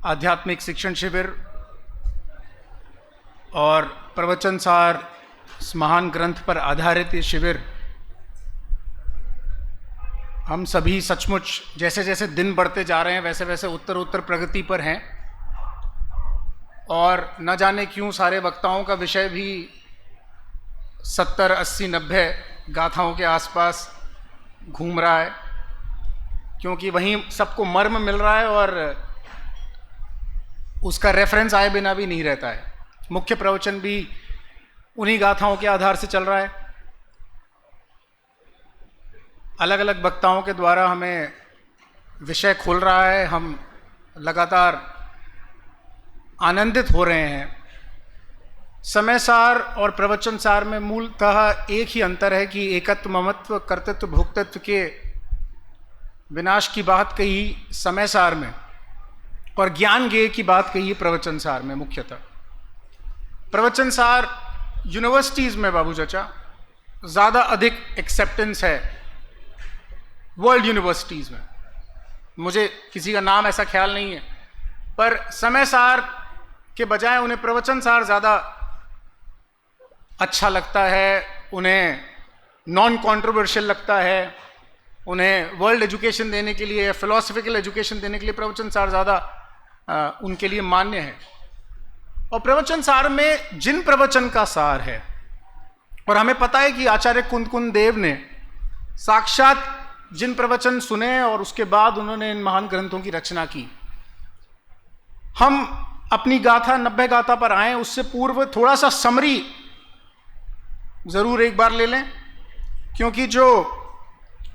आध्यात्मिक शिक्षण शिविर और प्रवचन सार इस महान ग्रंथ पर आधारित ये शिविर हम सभी सचमुच जैसे जैसे दिन बढ़ते जा रहे हैं वैसे वैसे उत्तर प्रगति पर हैं और न जाने क्यों सारे वक्ताओं का विषय भी 70, 80, 90 गाथाओं के आसपास घूम रहा है, क्योंकि वहीं सबको मर्म मिल रहा है और उसका रेफरेंस आए बिना भी नहीं रहता है। मुख्य प्रवचन भी उन्हीं गाथाओं के आधार से चल रहा है। अलग अलग वक्ताओं के द्वारा हमें विषय खुल रहा है, हम लगातार आनंदित हो रहे हैं। समय सार और प्रवचन सार में मूलतः एक ही अंतर है कि एकत्व, ममत्व, कर्तृत्व, भोक्तृत्व के विनाश की बात कही समय सार में और ज्ञान गेय की बात कही प्रवचन सार में। मुख्यतः प्रवचन सार यूनिवर्सिटीज़ में बाबू चाचा ज़्यादा अधिक एक्सेप्टेंस है, वर्ल्ड यूनिवर्सिटीज़ में। मुझे किसी का नाम ऐसा ख्याल नहीं है, पर समय सार के बजाय उन्हें प्रवचन सार ज़्यादा अच्छा लगता है, उन्हें नॉन कॉन्ट्रोवर्शियल लगता है, उन्हें वर्ल्ड एजुकेशन देने के लिए, फिलोसफिकल एजुकेशन देने के लिए प्रवचन सार ज़्यादा उनके लिए मान्य है। और प्रवचन सार में जिन प्रवचन का सार है, और हमें पता है कि आचार्य कुंद देव ने साक्षात जिन प्रवचन सुने और उसके बाद उन्होंने इन महान ग्रंथों की रचना की। हम अपनी गाथा 90 गाथा पर आए उससे पूर्व थोड़ा सा समरी जरूर एक बार ले लें, क्योंकि जो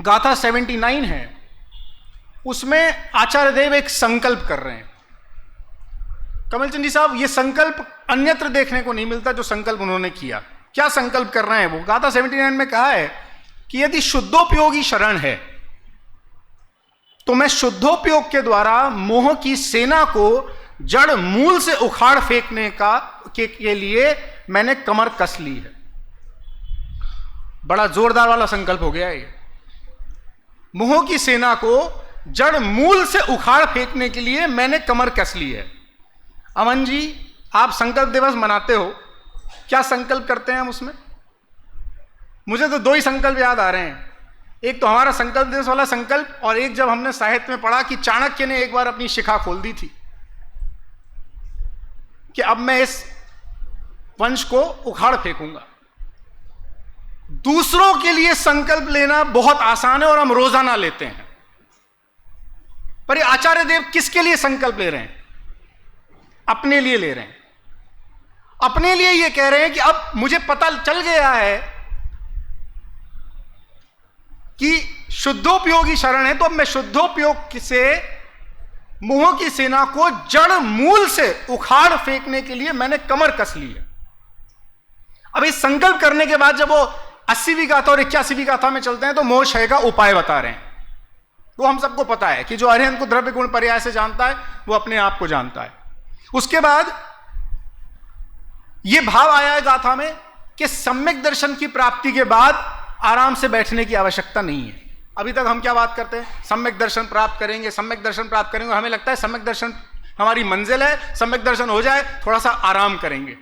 गाथा 79 है उसमें आचार्य देव एक संकल्प कर रहे हैं। कमलचंद जी साहब, ये संकल्प अन्यत्र देखने को नहीं मिलता जो संकल्प उन्होंने किया। क्या संकल्प कर रहे हैं वो? गाथा 79 में कहा है कि यदि शुद्धोपयोगी शरण है तो मैं शुद्धोपयोग के द्वारा मोह की सेना को जड़ मूल से उखाड़ फेंकने के लिए मैंने कमर कस ली है। बड़ा जोरदार वाला संकल्प हो गया ये। मोह की सेना को जड़ मूल से उखाड़ फेंकने के लिए मैंने कमर कस ली है। अमन जी, आप संकल्प दिवस मनाते हो, क्या संकल्प करते हैं हम उसमें? मुझे तो 2 ही संकल्प याद आ रहे हैं। एक तो हमारा संकल्प दिवस वाला संकल्प, और एक जब हमने साहित्य में पढ़ा कि चाणक्य ने एक बार अपनी शिखा खोल दी थी कि अब मैं इस वंश को उखाड़ फेंकूंगा। दूसरों के लिए संकल्प लेना बहुत आसान है और हम रोजाना लेते हैं, पर ये आचार्य देव किसके लिए संकल्प ले रहे हैं? अपने लिए ले रहे हैं। अपने लिए ये कह रहे हैं कि अब मुझे पता चल गया है कि शुद्धोपयोगी शरण है, तो अब मैं शुद्धोपयोग से मोह की सेना को जड़ मूल से उखाड़ फेंकने के लिए मैंने कमर कस ली है। अब इस संकल्प करने के बाद जब वो 80वीं गाथा और 81वीं गाथा में चलते हैं तो मोह क्षय का उपाय बता रहे हैं। वो हम सबको पता है कि जो अरिहंत को द्रव्य गुण पर्याय से जानता है वो अपने आप को जानता है। उसके बाद यह भाव आया है गाथा में कि सम्यक दर्शन की प्राप्ति के बाद आराम से बैठने की आवश्यकता नहीं है। अभी तक हम क्या बात करते हैं? सम्यक दर्शन प्राप्त करेंगे, सम्यक दर्शन प्राप्त करेंगे। हमें लगता है सम्यक दर्शन हमारी मंजिल है, सम्यक दर्शन हो जाए थोड़ा सा आराम करेंगे।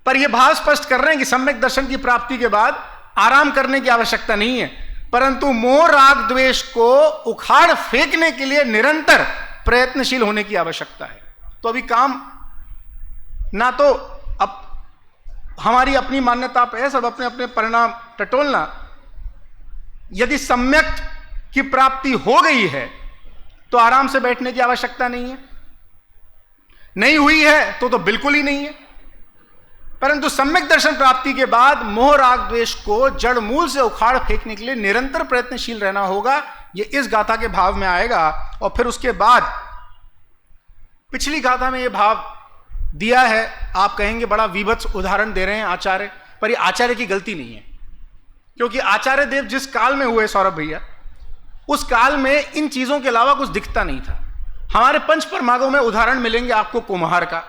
पर यह भाव स्पष्ट कर रहे हैं कि सम्यक दर्शन की प्राप्ति के बाद आराम करने की आवश्यकता नहीं है, परंतु मोह राग द्वेष को उखाड़ फेंकने के लिए निरंतर प्रयत्नशील होने की आवश्यकता है। तो अभी काम ना तो अब हमारी अपनी मान्यता पे है, सब अपने अपने परिणाम टटोलना। यदि सम्यक की प्राप्ति हो गई है तो आराम से बैठने की आवश्यकता नहीं है, नहीं हुई है तो बिल्कुल ही नहीं है। परंतु सम्यक दर्शन प्राप्ति के बाद मोह राग द्वेष को जड़ मूल से उखाड़ फेंकने के लिए निरंतर प्रयत्नशील रहना होगा। यह इस गाथा के भाव में आएगा। और फिर उसके बाद पिछली गाथा में यह भाव दिया है। आप कहेंगे बड़ा विभत्स उदाहरण दे रहे हैं आचार्य, पर यह आचार्य की गलती नहीं है, क्योंकि आचार्य देव जिस काल में हुए सौरभ भैया, उस काल में इन चीजों के अलावा कुछ दिखता नहीं था। हमारे पंच परमागों में उदाहरण मिलेंगे आपको कुम्हार का,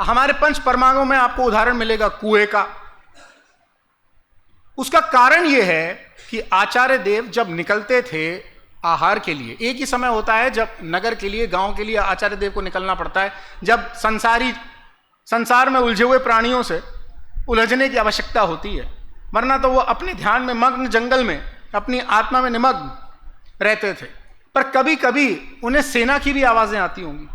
हमारे पंच परमागों में आपको उदाहरण मिलेगा कुएं का। उसका कारण यह है कि आचार्य देव जब निकलते थे आहार के लिए। एक ही समय होता है जब नगर के लिए, गांव के लिए आचार्य देव को निकलना पड़ता है, जब संसार में उलझे हुए प्राणियों से उलझने की आवश्यकता होती है, वरना तो वो अपने ध्यान में मग्न, जंगल में अपनी आत्मा में निमग्न रहते थे। पर कभी कभी उन्हें सेना की भी आवाजें आती होंगी,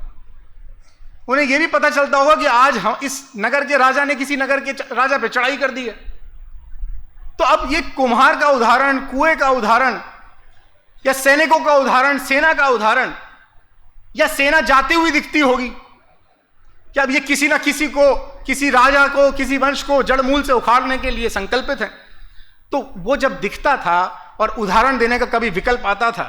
उन्हें यह भी पता चलता होगा कि आज हम इस नगर के राजा ने किसी नगर के राजा पे चढ़ाई कर दी है। तो अब ये कुम्हार का उदाहरण, कुएं का उदाहरण, या सैनिकों का उदाहरण, सेना का उदाहरण, या सेना जाती हुई दिखती होगी कि अब ये किसी ना किसी को, किसी राजा को, किसी वंश को जड़ मूल से उखाड़ने के लिए संकल्पित है। तो वो जब दिखता था और उदाहरण देने का कभी विकल्प आता था,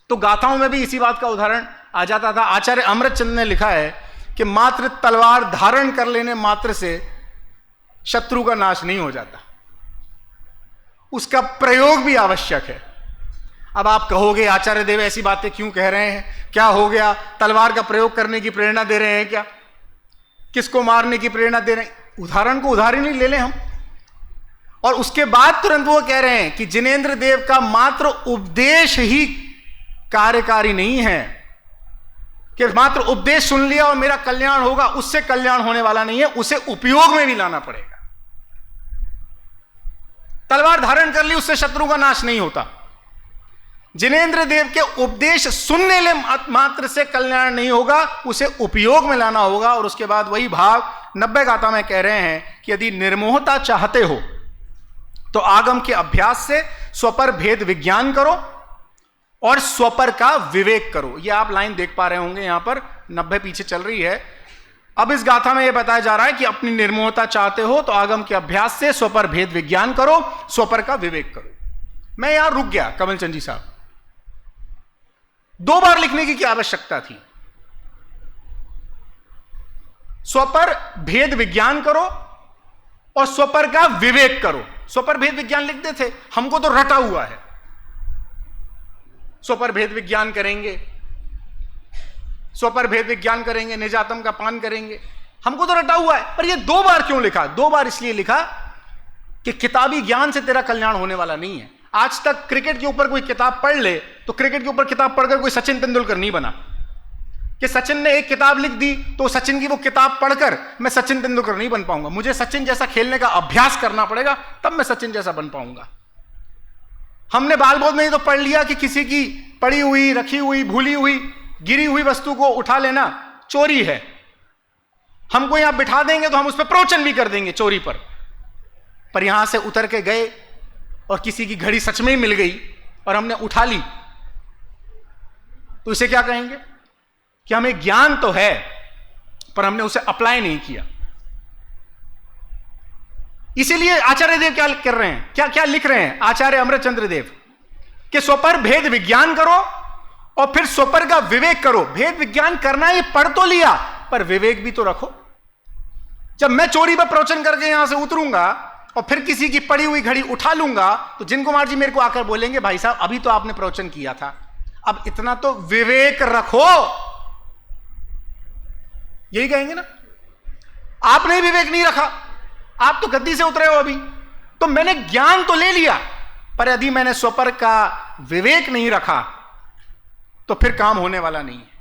तो गाथाओं में भी इसी बात का उदाहरण आ जाता था। आचार्य अमृतचंद ने लिखा है कि मात्र तलवार धारण कर लेने मात्र से शत्रु का नाश नहीं हो जाता, उसका प्रयोग भी आवश्यक है। अब आप कहोगे आचार्य देव ऐसी बातें क्यों कह रहे हैं, क्या हो गया, तलवार का प्रयोग करने की प्रेरणा दे रहे हैं क्या, किसको मारने की प्रेरणा दे रहे हैं? उदाहरण को उदाहरण ही ले लें हम। और उसके बाद तुरंत वो कह रहे हैं कि जिनेंद्र देव का मात्र उपदेश ही कार्यकारी नहीं है, कि मात्र उपदेश सुन लिया और मेरा कल्याण होगा, उससे कल्याण होने वाला नहीं है, उसे उपयोग में भी लाना पड़ेगा। तलवार धारण कर ली, उससे शत्रु का नाश नहीं होता। जिनेंद्र देव के उपदेश सुनने ले मात्र से कल्याण नहीं होगा, उसे उपयोग में लाना होगा। और उसके बाद वही भाव 90 गाथा में कह रहे हैं कि यदि निर्मोहता चाहते हो तो आगम के अभ्यास से स्वपर भेद विज्ञान करो और स्वपर का विवेक करो। ये आप लाइन देख पा रहे होंगे, यहां पर 90 पीछे चल रही है। अब इस गाथा में यह बताया जा रहा है कि अपनी निर्मोहता चाहते हो तो आगम के अभ्यास से स्वपर भेद विज्ञान करो, स्वपर का विवेक करो। मैं यहां रुक गया कमल चंद जी साहब, 2 बार लिखने की क्या आवश्यकता थी? स्वपर भेद विज्ञान करो और स्वपर का विवेक करो। स्वपर भेद विज्ञान लिखते थे, हमको तो रटा हुआ है, स्वपर भेद विज्ञान करेंगे, स्वपर भेद विज्ञान करेंगे, निजातम का पान करेंगे, हमको तो रटा हुआ है। पर ये 2 बार क्यों लिखा? 2 बार इसलिए लिखा कि किताबी ज्ञान से तेरा कल्याण होने वाला नहीं है। आज तक क्रिकेट के ऊपर कोई किताब पढ़ ले तो क्रिकेट के ऊपर किताब पढ़कर कोई सचिन तेंदुलकर नहीं बना, कि सचिन ने एक किताब लिख दी तो सचिन की वो किताब पढ़कर मैं सचिन तेंदुलकर नहीं बन पाऊंगा। मुझे सचिन जैसा खेलने का अभ्यास करना पड़ेगा, तब मैं सचिन जैसा बन पाऊंगा। हमने बाल बोध में ही तो पढ़ लिया कि किसी की पड़ी हुई, रखी हुई, भूली हुई, गिरी हुई वस्तु को उठा लेना चोरी है। हमको यहां बिठा देंगे तो हम उस पर प्रवचन भी कर देंगे चोरी पर यहां से उतर के गए और किसी की घड़ी सच में ही मिल गई और हमने उठा ली, तो इसे क्या कहेंगे? कि हमें ज्ञान तो है पर हमने उसे अप्लाई नहीं किया। इसीलिए आचार्य देव क्या कर रहे हैं, क्या क्या लिख रहे हैं आचार्य अमृतचंद्र देव, कि स्वपर भेद विज्ञान करो और फिर स्वपर का विवेक करो। भेद विज्ञान करना ये पढ़ तो लिया, पर विवेक भी तो रखो। जब मैं चोरी पर प्रवचन करके यहां से उतरूंगा और फिर किसी की पड़ी हुई घड़ी उठा लूंगा तो जिन कुमार जी मेरे को आकर बोलेंगे, भाई साहब अभी तो आपने प्रवचन किया था, अब इतना तो विवेक रखो, यही कहेंगे ना। आपने विवेक नहीं रखा, आप तो गद्दी से उतरे हो अभी। तो मैंने ज्ञान तो ले लिया, पर यदि मैंने स्वपर का विवेक नहीं रखा तो फिर काम होने वाला नहीं है।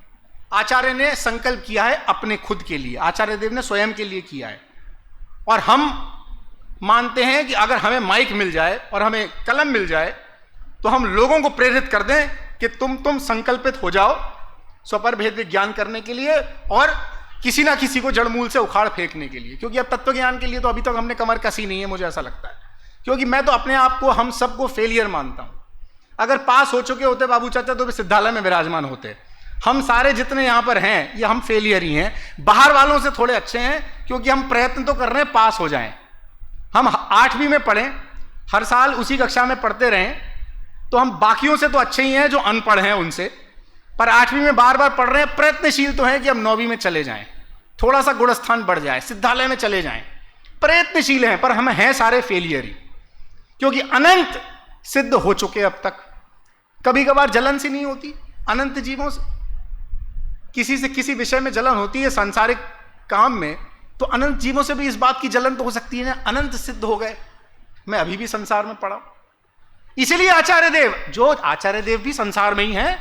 आचार्य ने संकल्प किया है अपने खुद के लिए, आचार्य देव ने स्वयं के लिए किया है। और हम मानते हैं कि अगर हमें माइक मिल जाए और हमें कलम मिल जाए तो हम लोगों को प्रेरित कर दें कि तुम संकल्पित हो जाओ स्वपर भेद विज्ञान करने के लिए और किसी ना किसी को जड़मूल से उखाड़ फेंकने के लिए। क्योंकि अब तत्व ज्ञान के लिए तो अभी तक हमने कमर कसी नहीं है, मुझे ऐसा लगता है। क्योंकि मैं तो अपने आप को, हम सबको फेलियर मानता हूं। अगर पास हो चुके होते बाबू चाचा तो वे सिद्धालय में विराजमान होते। हम सारे जितने यहां पर हैं ये हम फेलियर ही हैं। बाहर वालों से थोड़े अच्छे हैं क्योंकि हम प्रयत्न तो कर रहे हैं पास हो जाएं। हम 8वीं में पढ़ें, हर साल उसी कक्षा में पढ़ते रहें, तो हम बाकियों से तो अच्छे ही हैं जो अनपढ़ हैं उनसे। पर 8वीं में बार बार पढ़ रहे हैं, प्रयत्नशील तो हैं कि हम 9वीं में चले जाएं, थोड़ा सा गुणस्थान बढ़ जाए, सिद्धालय में चले जाएं। प्रयत्नशील हैं पर हम हैं सारे फेलियर ही, क्योंकि अनंत सिद्ध हो चुके अब तक। कभी कभार जलन सी नहीं होती अनंत जीवों से, किसी से किसी विषय में जलन होती है सांसारिक काम में, तो अनंत जीवों से भी इस बात की जलन तो हो सकती है ना, अनंत सिद्ध हो गए, मैं अभी भी संसार में पड़ा हूं। इसीलिए आचार्य देव, जो आचार्य देव भी संसार में ही है,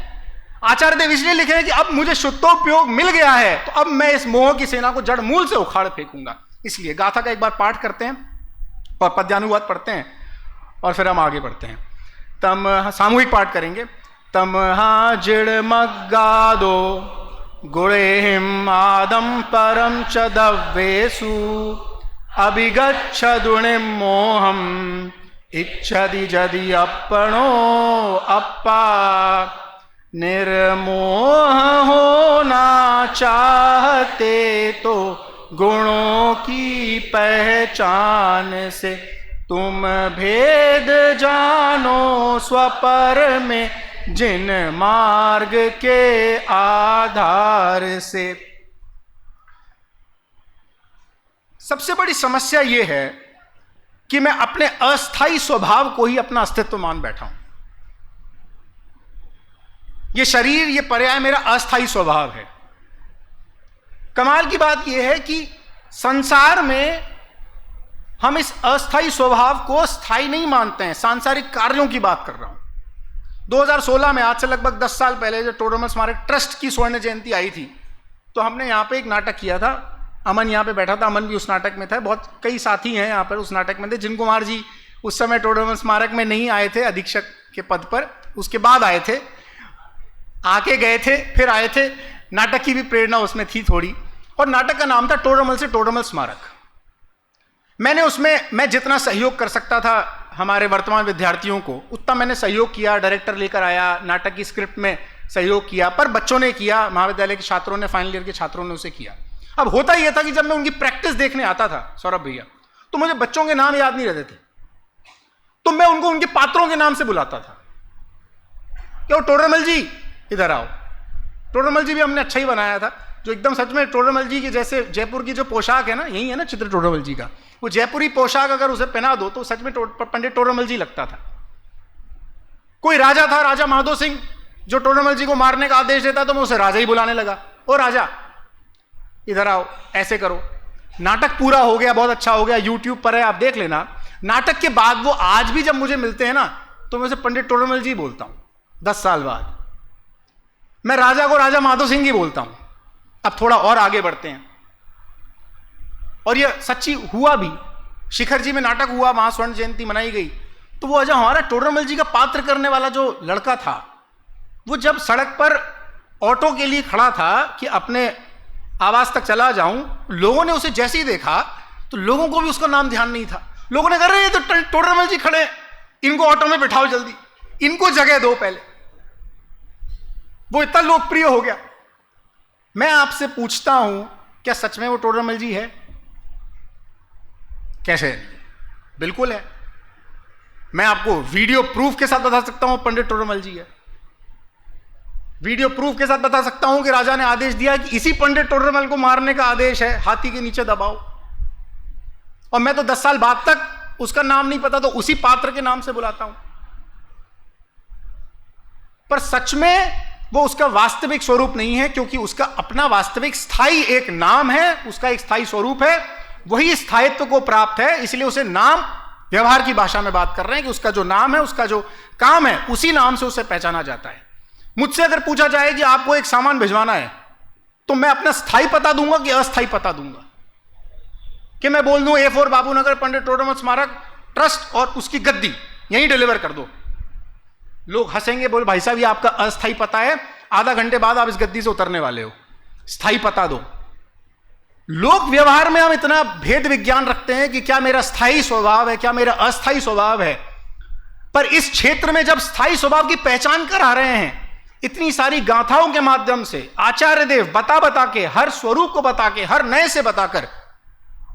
आचार्य देव इसलिए लिखे हैं कि अब मुझे शुद्धोपयोग मिल गया है तो अब मैं इस मोह की सेना को जड़ मूल से उखाड़ फेंकूंगा। इसलिए गाथा का एक बार पाठ करते हैं और पद्यानुवाद पढ़ते हैं और फिर हम आगे बढ़ते हैं। तम सामूहिक पाठ करेंगे। तम हा जिड़ मग्गादो गुणेहिम आदम परम च दव्येषु अभिगच्छदुणिम मोहम इच्छति यदि अपनो अपा निर्मोह होना चाहते तो गुणों की पहचान से तुम भेद जानो स्वपर में जिन मार्ग के आधार से। सबसे बड़ी समस्या यह है कि मैं अपने अस्थाई स्वभाव को ही अपना अस्तित्व मान बैठा हूं। यह शरीर, यह पर्याय मेरा अस्थाई स्वभाव है। कमाल की बात यह है कि संसार में हम इस अस्थाई स्वभाव को स्थायी नहीं मानते हैं। सांसारिक कार्यों की बात कर रहा हूं। 2016 में, आज से लगभग 10 साल पहले, जब टोडरमल स्मारक ट्रस्ट की स्वर्ण जयंती आई थी तो हमने यहां पे एक नाटक किया था। अमन यहाँ पे बैठा था, अमन भी उस नाटक में था। बहुत कई साथी हैं यहाँ पर उस नाटक में थे। जिन कुमार जी उस समय टोडरमल स्मारक में नहीं आए थे अधीक्षक के पद पर, उसके बाद आए थे, आके गए थे, फिर आए थे। नाटक की भी प्रेरणा उसमें थी थोड़ी, और नाटक का नाम था टोडरमल से टोडरमल स्मारक। मैंने उसमें, मैं जितना सहयोग कर सकता था हमारे वर्तमान विद्यार्थियों को, उतना मैंने सहयोग किया। डायरेक्टर लेकर आया, नाटक की स्क्रिप्ट में सहयोग किया, पर बच्चों ने किया, महाविद्यालय के छात्रों ने, फाइनल ईयर के छात्रों ने उसे किया। अब होता यह था कि जब मैं उनकी प्रैक्टिस देखने आता था सौरभ भैया, तो मुझे बच्चों के नाम याद नहीं रहते थे, तो मैं उनको उनके पात्रों के नाम से बुलाता था। क्यों टोडरमल जी इधर आओ। टोडरमल जी भी हमने अच्छा ही बनाया था, जो एकदम सच में टोडरमल जी की, जैसे जयपुर की जो पोशाक है ना, यही है ना चित्र टोडरमल जी का, वो जयपुरी पोशाक अगर उसे पहना दो तो सच में पंडित टोडरमल जी लगता था। कोई राजा था, राजा माधो सिंह, जो टोडरमल जी को मारने का आदेश देता तो मैं उसे राजा ही बुलाने लगा। ओ राजा इधर आओ, ऐसे करो। नाटक पूरा हो गया, बहुत अच्छा हो गया, यूट्यूब पर है, आप देख लेना। नाटक के बाद वो आज भी जब मुझे मिलते हैं ना तो मैं उसे पंडित टोडरमल जी बोलता हूं। 10 साल बाद मैं राजा को राजा माधो सिंह ही बोलता हूं। अब थोड़ा और आगे बढ़ते हैं, और यह सच्ची हुआ भी। शिखर जी में नाटक हुआ, वहां स्वर्ण जयंती मनाई गई, तो वो जो हमारा टोडरमल जी का पात्र करने वाला जो लड़का था, वो जब सड़क पर ऑटो के लिए खड़ा था कि अपने आवास तक चला जाऊं, लोगों ने उसे जैसे ही देखा तो लोगों को भी उसका नाम ध्यान नहीं था। लोगों ने कहा ये तो टोडरमल जी खड़े, इनको ऑटो में बिठाओ, जल्दी इनको जगह दो पहले। वो इतना लोकप्रिय हो गया। मैं आपसे पूछता हूं, क्या सच में वो टोडरमल जी है? कैसे? बिल्कुल है। मैं आपको वीडियो प्रूफ के साथ बता सकता हूं पंडित टोडरमल जी है। वीडियो प्रूफ के साथ बता सकता हूं कि राजा ने आदेश दिया कि इसी पंडित टोडरमल को मारने का आदेश है, हाथी के नीचे दबाओ। और मैं तो 10 साल बाद तक उसका नाम नहीं पता तो उसी पात्र के नाम से बुलाता हूं। पर सच में वो उसका वास्तविक स्वरूप नहीं है, क्योंकि उसका अपना वास्तविक स्थायी एक नाम है, उसका एक स्थायी स्वरूप है, वही स्थायित्व को प्राप्त है। इसलिए उसे नाम, व्यवहार की भाषा में बात कर रहे हैं कि उसका जो नाम है, उसका जो काम है, उसी नाम से उसे पहचाना जाता है। मुझसे अगर पूछा जाए कि आपको एक सामान भिजवाना है, तो मैं अपना स्थायी पता दूंगा कि अस्थायी पता दूंगा? कि मैं बोल दूं A4 बाबूनगर पंडित टोडरमल स्मारक ट्रस्ट और उसकी गद्दी यहीं डिलीवर कर दो? लोग हंसेंगे, बोल भाई साहब ये आपका अस्थायी पता है, आधा घंटे बाद आप इस गद्दी से उतरने वाले हो, स्थायी पता दो। लोक व्यवहार में हम इतना भेद विज्ञान रखते हैं कि क्या मेरा स्थायी स्वभाव है, क्या मेरा अस्थायी स्वभाव है। पर इस क्षेत्र में जब स्थायी स्वभाव की पहचान करा रहे हैं, इतनी सारी गाथाओं के माध्यम से आचार्य देव बता के, हर स्वरूप को बता के, हर नए से बताकर,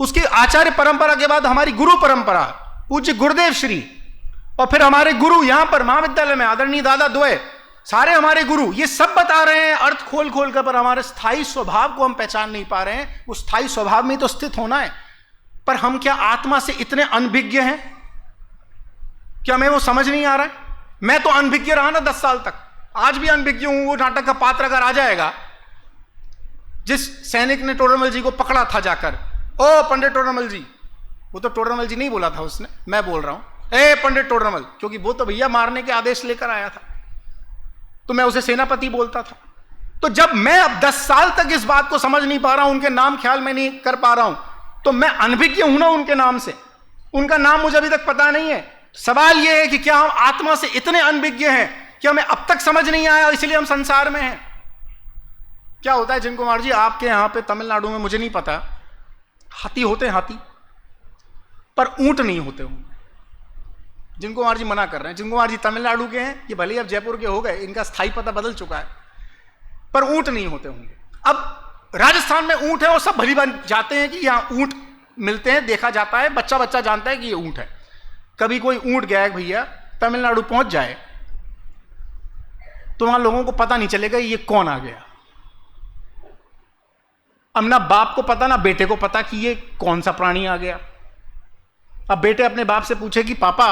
उसकी आचार्य परंपरा के बाद हमारी गुरु परंपरा पूज्य गुरुदेव श्री, और फिर हमारे गुरु यहां पर महाविद्यालय में आदरणीय दादा द्वय, सारे हमारे गुरु ये सब बता रहे हैं अर्थ खोल खोल कर, पर हमारे स्थायी स्वभाव को हम पहचान नहीं पा रहे हैं। उस स्थायी स्वभाव में तो स्थित होना है, पर हम क्या आत्मा से इतने अनभिज्ञ हैं? क्या हमें वो समझ नहीं आ रहा है? मैं तो अनभिज्ञ रहा ना 10 साल तक, आज भी अनभिज्ञ हूं। वो नाटक का पात्र अगर आ जाएगा, जिस सैनिक ने टोडरमल जी को पकड़ा था जाकर, ओ पंडित टोडरमल जी, वो तो टोडरमल जी नहीं बोला था उसने, मैं बोल रहा हूं, ए पंडित टोडरमल, क्योंकि वो तो भैया मारने के आदेश लेकर आया था, तो मैं उसे सेनापति बोलता था। तो जब मैं अब 10 साल तक इस बात को समझ नहीं पा रहा हूं, उनके नाम ख्याल में नहीं कर पा रहा हूं, तो मैं अनभिज्ञ हूं ना उनके नाम से। उनका नाम मुझे अभी तक पता नहीं है। सवाल यह है कि क्या हम आत्मा से इतने अनभिज्ञ हैं कि हमें अब तक समझ नहीं आया, इसलिए हम संसार में हैं। क्या होता है जिन कुमार जी, आपके यहां पे तमिलनाडु में, मुझे नहीं पता, हाथी होते हैं, हाथी, पर ऊंट नहीं होते होंगे। जिन कुमार जी मना कर रहे हैं। जिन कुमार जी तमिलनाडु के हैं, ये भले ही अब जयपुर के हो गए, इनका स्थायी पता बदल चुका है, पर ऊंट नहीं होते होंगे। अब राजस्थान में ऊंट है और सब भली बन जाते हैं कि यहां ऊंट मिलते हैं, देखा जाता है, बच्चा बच्चा जानता है कि ये ऊंट है। कभी कोई ऊंट गया है भैया, तमिलनाडु पहुंच जाए तो वहां लोगों को पता नहीं चलेगा ये कौन आ गया। अब ना बाप को पता ना बेटे को पता कि ये कौन सा प्राणी आ गया। अब बेटे अपने बाप से पूछे कि पापा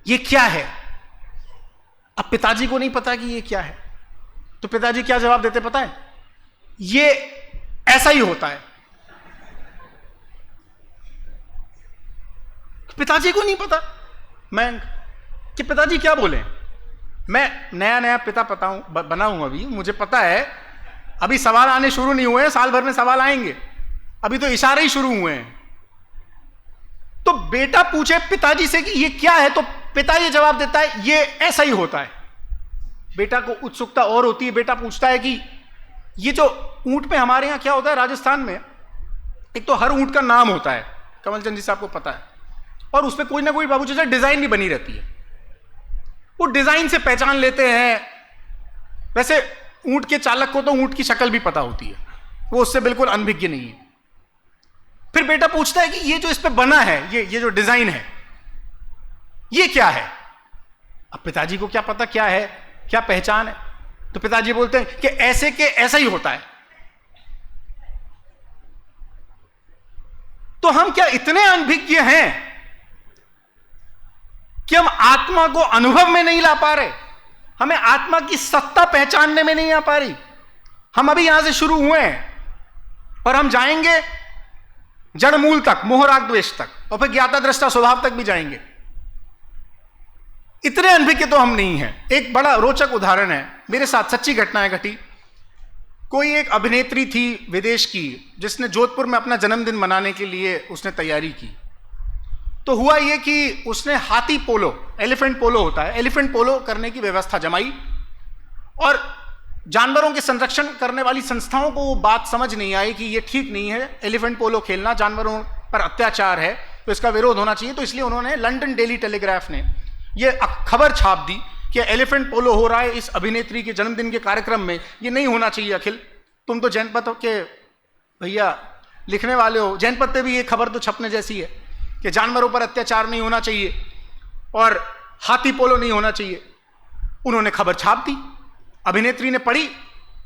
ये क्या है, अब पिताजी को नहीं पता कि ये क्या है, तो पिताजी क्या जवाब देते पता है? ये ऐसा ही होता है। पिताजी को नहीं पता मैं कि पिताजी क्या बोले। मैं नया नया पिता बना हूं, अभी मुझे पता है, अभी सवाल आने शुरू नहीं हुए हैं, साल भर में सवाल आएंगे, अभी तो इशारे ही शुरू हुए हैं। तो बेटा पूछे पिताजी से कि ये क्या है, तो पिता ये जवाब देता है ये ऐसा ही होता है। बेटा को उत्सुकता और होती है, बेटा पूछता है कि ये जो ऊंट पे हमारे यहां क्या होता है राजस्थान में, एक तो हर ऊंट का नाम होता है, कमलचंद जी साहब को पता है, और उसमें कोई ना कोई बाबू जैसे डिजाइन भी बनी रहती है, वो डिजाइन से पहचान लेते हैं। वैसे ऊंट के चालक को तो ऊंट की शक्ल भी पता होती है, वो उससे बिल्कुल अनभिज्ञ नहीं है। फिर बेटा पूछता है कि ये जो इस पे बना है, ये जो डिजाइन है, ये क्या है। अब पिताजी को क्या पता क्या है, क्या पहचान है, तो पिताजी बोलते हैं कि ऐसे के ऐसा ही होता है। तो हम क्या इतने अनभिज्ञ हैं कि हम आत्मा को अनुभव में नहीं ला पा रहे, हमें आत्मा की सत्ता पहचानने में नहीं आ पा रही। हम अभी यहां से शुरू हुए हैं, पर हम जाएंगे जड़ मूल तक, मोह राग द्वेष तक, और फिर ज्ञाता दृष्टा स्वभाव तक भी जाएंगे। इतने अनभिज्ञ तो हम नहीं हैं। एक बड़ा रोचक उदाहरण है, मेरे साथ सच्ची घटनाएं घटी। कोई एक अभिनेत्री थी विदेश की, जिसने जोधपुर में अपना जन्मदिन मनाने के लिए उसने तैयारी की। तो हुआ यह कि उसने हाथी पोलो, एलिफेंट पोलो होता है, एलिफेंट पोलो करने की व्यवस्था जमाई, और जानवरों के संरक्षण करने वाली संस्थाओं को वो बात समझ नहीं आई कि ये ठीक नहीं है, एलिफेंट पोलो खेलना जानवरों पर अत्याचार है, तो इसका विरोध होना चाहिए। तो इसलिए उन्होंने लंदन डेली टेलीग्राफ ने ये खबर छाप दी कि एलिफेंट पोलो हो रहा है इस अभिनेत्री के जन्मदिन के कार्यक्रम में, ये नहीं होना चाहिए। अखिल, तुम तो जनपद के भैया लिखने वाले हो, जनपद पे भी ये खबर तो छपने जैसी है कि जानवरों पर अत्याचार नहीं होना चाहिए और हाथी पोलो नहीं होना चाहिए। उन्होंने खबर छाप दी, अभिनेत्री ने पढ़ी,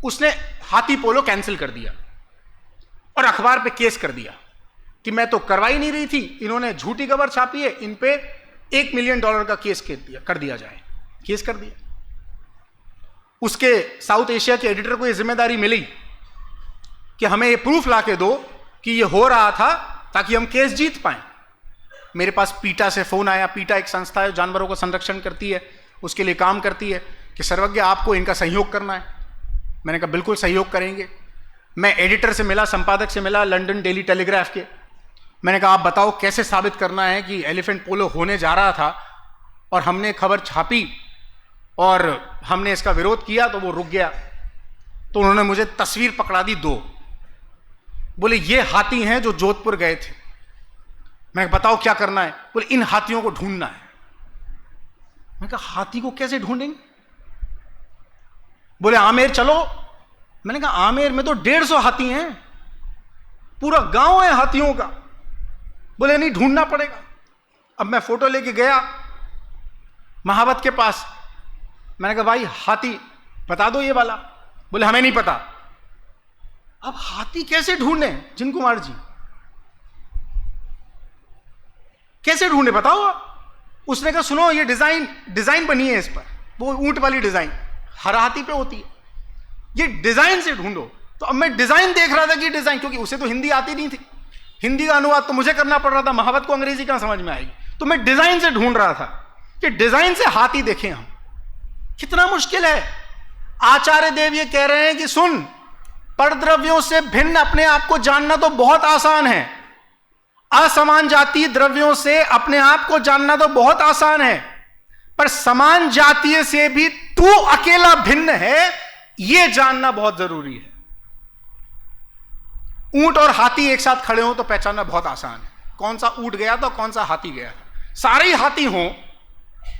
उसने हाथी पोलो कैंसिल कर दिया और अखबार पे केस कर दिया कि मैं तो करवाई नहीं रही थी, इन्होंने झूठी खबर छापी है, इन पे $1 मिलियन का केस कर दिया जाए। केस कर दिया। उसके साउथ एशिया के एडिटर को यह जिम्मेदारी मिली कि हमें ये प्रूफ ला के दो कि ये हो रहा था, ताकि हम केस जीत पाएं। मेरे पास पीटा से फोन आया। पीटा एक संस्था है, जानवरों का संरक्षण करती है, उसके लिए काम करती है, कि सर्वज्ञ आपको इनका सहयोग करना है। मैंने कहा बिल्कुल सहयोग करेंगे। मैं एडिटर से मिला, संपादक से मिला लंदन डेली टेलीग्राफ के। मैंने कहा आप बताओ कैसे साबित करना है कि एलिफेंट पोलो होने जा रहा था और हमने खबर छापी और हमने इसका विरोध किया तो वो रुक गया। तो उन्होंने मुझे तस्वीर पकड़ा दी 2, बोले ये हाथी हैं जो जोधपुर गए थे। मैं बताओ क्या करना है? बोले इन हाथियों को ढूंढना है। मैं कहा हाथी को कैसे ढूंढेंगे? बोले आमेर चलो। मैंने कहा आमेर में तो 150 हाथी हैं, पूरा गांव है हाथियों का। बोले नहीं, ढूंढना पड़ेगा। अब मैं फोटो लेके गया महावत के पास। मैंने कहा भाई हाथी बता दो ये वाला। बोले हमें नहीं पता। अब हाथी कैसे ढूंढे जिन कुमार जी? कैसे ढूंढे बताओ आप? उसने कहा सुनो ये डिजाइन बनी है इस पर, वो ऊंट वाली डिजाइन हर हाथी पे होती है, ये डिजाइन से ढूंढो। तो अब मैं डिजाइन देख रहा था कि डिजाइन, क्योंकि उसे तो हिंदी आती नहीं थी, हिंदी का अनुवाद तो मुझे करना पड़ रहा था, महावत को अंग्रेजी कहां समझ में आएगी। तो मैं डिजाइन से ढूंढ रहा था कि डिजाइन से हाथी देखें हम, कितना मुश्किल है। आचार्य देव ये कह रहे हैं कि सुन, परद्रव्यों से भिन्न अपने आप को जानना तो बहुत आसान है, असमान जातीय द्रव्यों से अपने आप को जानना तो बहुत आसान है, पर समान जातीय से भी तू अकेला भिन्न है, यह जानना बहुत जरूरी है। ऊंट और हाथी एक साथ खड़े हो तो पहचानना बहुत आसान है, कौन सा ऊंट गया था कौन सा हाथी गया था। सारे ही हाथी हो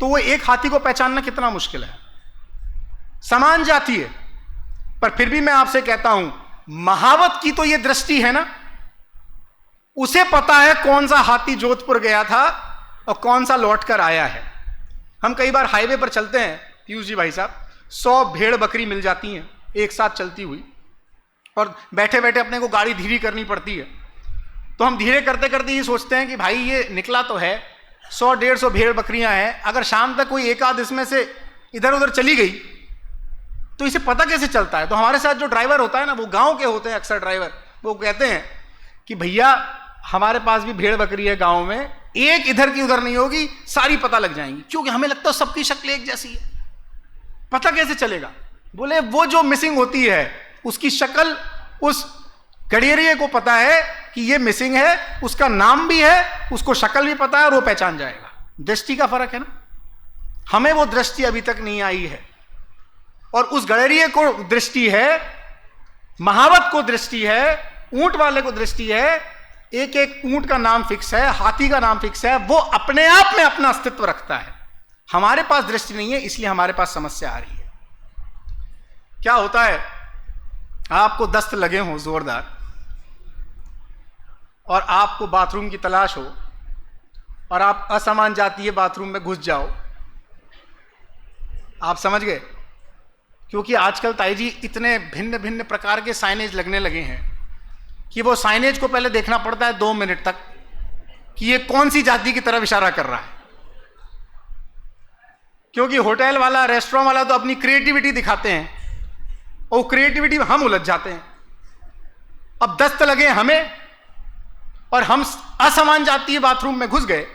तो वो एक हाथी को पहचानना कितना मुश्किल है, समान जातीय। पर फिर भी मैं आपसे कहता हूं, महावत की तो ये दृष्टि है ना, उसे पता है कौन सा हाथी जोधपुर गया था और कौन सा लौट कर आया है। हम कई बार हाईवे पर चलते हैं पीयूष जी भाई साहब, 100 भेड़ बकरी मिल जाती हैं एक साथ चलती हुई, और बैठे बैठे अपने को गाड़ी धीरे करनी पड़ती है। तो हम धीरे करते करते ये सोचते हैं कि भाई ये निकला तो है, 100-150 भेड़ बकरियां हैं, अगर शाम तक कोई एक आध इसमें से इधर उधर चली गई तो इसे पता कैसे चलता है। तो हमारे साथ जो ड्राइवर होता है ना, वो गांव के होते हैं अक्सर ड्राइवर, वो कहते हैं कि भैया हमारे पास भी भेड़ बकरी है गांव में, एक इधर की उधर नहीं होगी, सारी पता लग जाएंगी, क्योंकि हमें लगता है सबकी शक्ल एक जैसी है, पता कैसे चलेगा। बोले वो जो मिसिंग होती है उसकी शक्ल उस गड़ेरिये को पता है कि ये मिसिंग है, उसका नाम भी है, उसको शक्ल भी पता है और वो पहचान जाएगा। दृष्टि का फर्क है ना, हमें वो दृष्टि अभी तक नहीं आई है, और उस गड़ेरिये को दृष्टि है, महावत को दृष्टि है, ऊंट वाले को दृष्टि है। एक एक ऊंट का नाम फिक्स है, हाथी का नाम फिक्स है, वो अपने आप में अपना अस्तित्व रखता है। हमारे पास दृष्टि नहीं है, इसलिए हमारे पास समस्या आ रही है। क्या होता है, आपको दस्त लगे हो जोरदार और आपको बाथरूम की तलाश हो और आप असमान जातीय बाथरूम में घुस जाओ, आप समझ गए। क्योंकि आजकल ताई जी इतने भिन्न भिन्न प्रकार के साइनेज लगने लगे हैं कि वो साइनेज को पहले देखना पड़ता है 2 मिनट तक कि ये कौन सी जाति की तरफ इशारा कर रहा है। क्योंकि होटल वाला, रेस्टोरेंट वाला तो अपनी क्रिएटिविटी दिखाते हैं और क्रिएटिविटी में हम उलझ जाते हैं। अब दस्त लगे हमें और हम असमान जातीय बाथरूम में घुस गए,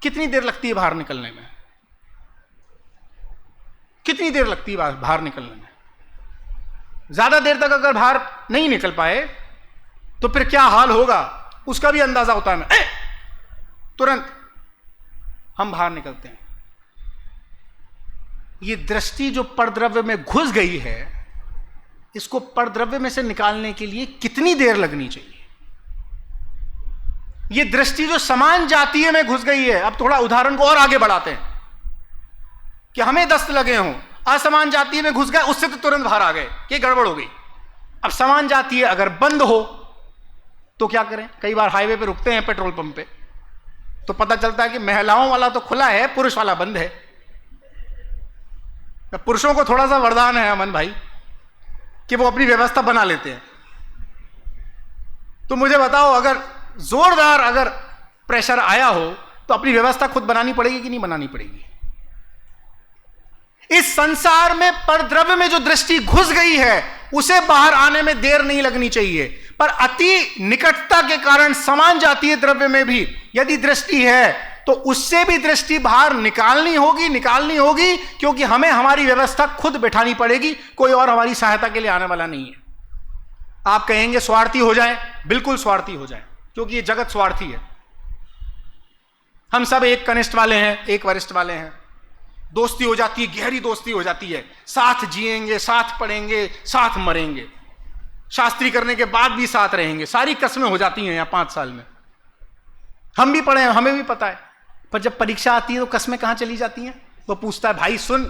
कितनी देर लगती है बाहर निकलने में, कितनी देर लगती है बाहर निकलने में। ज्यादा देर तक अगर बाहर नहीं निकल पाए तो फिर क्या हाल होगा उसका भी अंदाजा होता है। तुरंत हम बाहर निकलते हैं। ये दृष्टि जो परद्रव्य में घुस गई है, इसको परद्रव्य में से निकालने के लिए कितनी देर लगनी चाहिए। ये दृष्टि जो समान जातीय में घुस गई है, अब थोड़ा उदाहरण को और आगे बढ़ाते हैं कि हमें दस्त लगे हों, असमान जातीय में घुस गए, उससे तो तुरंत बाहर आ गए कि गड़बड़ हो गई। अब समान जातीय अगर बंद हो तो क्या करें। कई बार हाईवे पे रुकते हैं पेट्रोल पंप पे, तो पता चलता है कि महिलाओं वाला तो खुला है, पुरुष वाला बंद है। पुरुषों को थोड़ा सा वरदान है अमन भाई कि वो अपनी व्यवस्था बना लेते हैं। तो मुझे बताओ, अगर जोरदार अगर प्रेशर आया हो तो अपनी व्यवस्था खुद बनानी पड़ेगी कि नहीं बनानी पड़ेगी। इस संसार में परद्रव्य में जो दृष्टि घुस गई है उसे बाहर आने में देर नहीं लगनी चाहिए, पर अति निकटता के कारण समान जातीय द्रव्य में भी यदि दृष्टि है तो उससे भी दृष्टि बाहर निकालनी होगी, क्योंकि हमें हमारी व्यवस्था खुद बैठानी पड़ेगी, कोई और हमारी सहायता के लिए आने वाला नहीं है। आप कहेंगे स्वार्थी हो जाए, बिल्कुल स्वार्थी हो जाए, क्योंकि ये जगत स्वार्थी है। हम सब एक कनिष्ठ वाले हैं, एक वरिष्ठ वाले हैं, दोस्ती हो जाती है, गहरी दोस्ती हो जाती है, साथ जिएंगे, साथ पढ़ेंगे, साथ मरेंगे, शास्त्री करने के बाद भी साथ रहेंगे, सारी कस्में हो जाती हैं यहाँ 5 साल में। हम भी पढ़े हैं, हमें भी पता है, पर जब परीक्षा आती है तो कस्में कहाँ चली जाती हैं। वो पूछता है भाई सुन,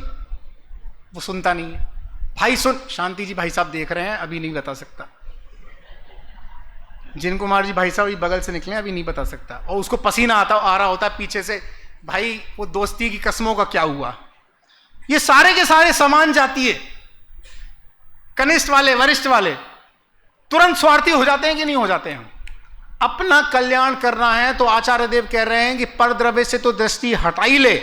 वो सुनता नहीं है। भाई सुन, शांति जी भाई साहब देख रहे हैं, अभी नहीं बता सकता। जिन कुमार जी भाई साहब बगल से निकले, अभी नहीं बता सकता। और उसको पसीना आ रहा होता है पीछे से, भाई वो दोस्ती की कस्मों का क्या हुआ। ये सारे के सारे समान जातीय, कनिष्ठ वाले, वरिष्ठ वाले तुरंत स्वार्थी हो जाते हैं कि नहीं हो जाते हैं। अपना कल्याण करना है तो आचार्य देव कह रहे हैं कि पर द्रव्य से तो दृष्टि हटा ही ले,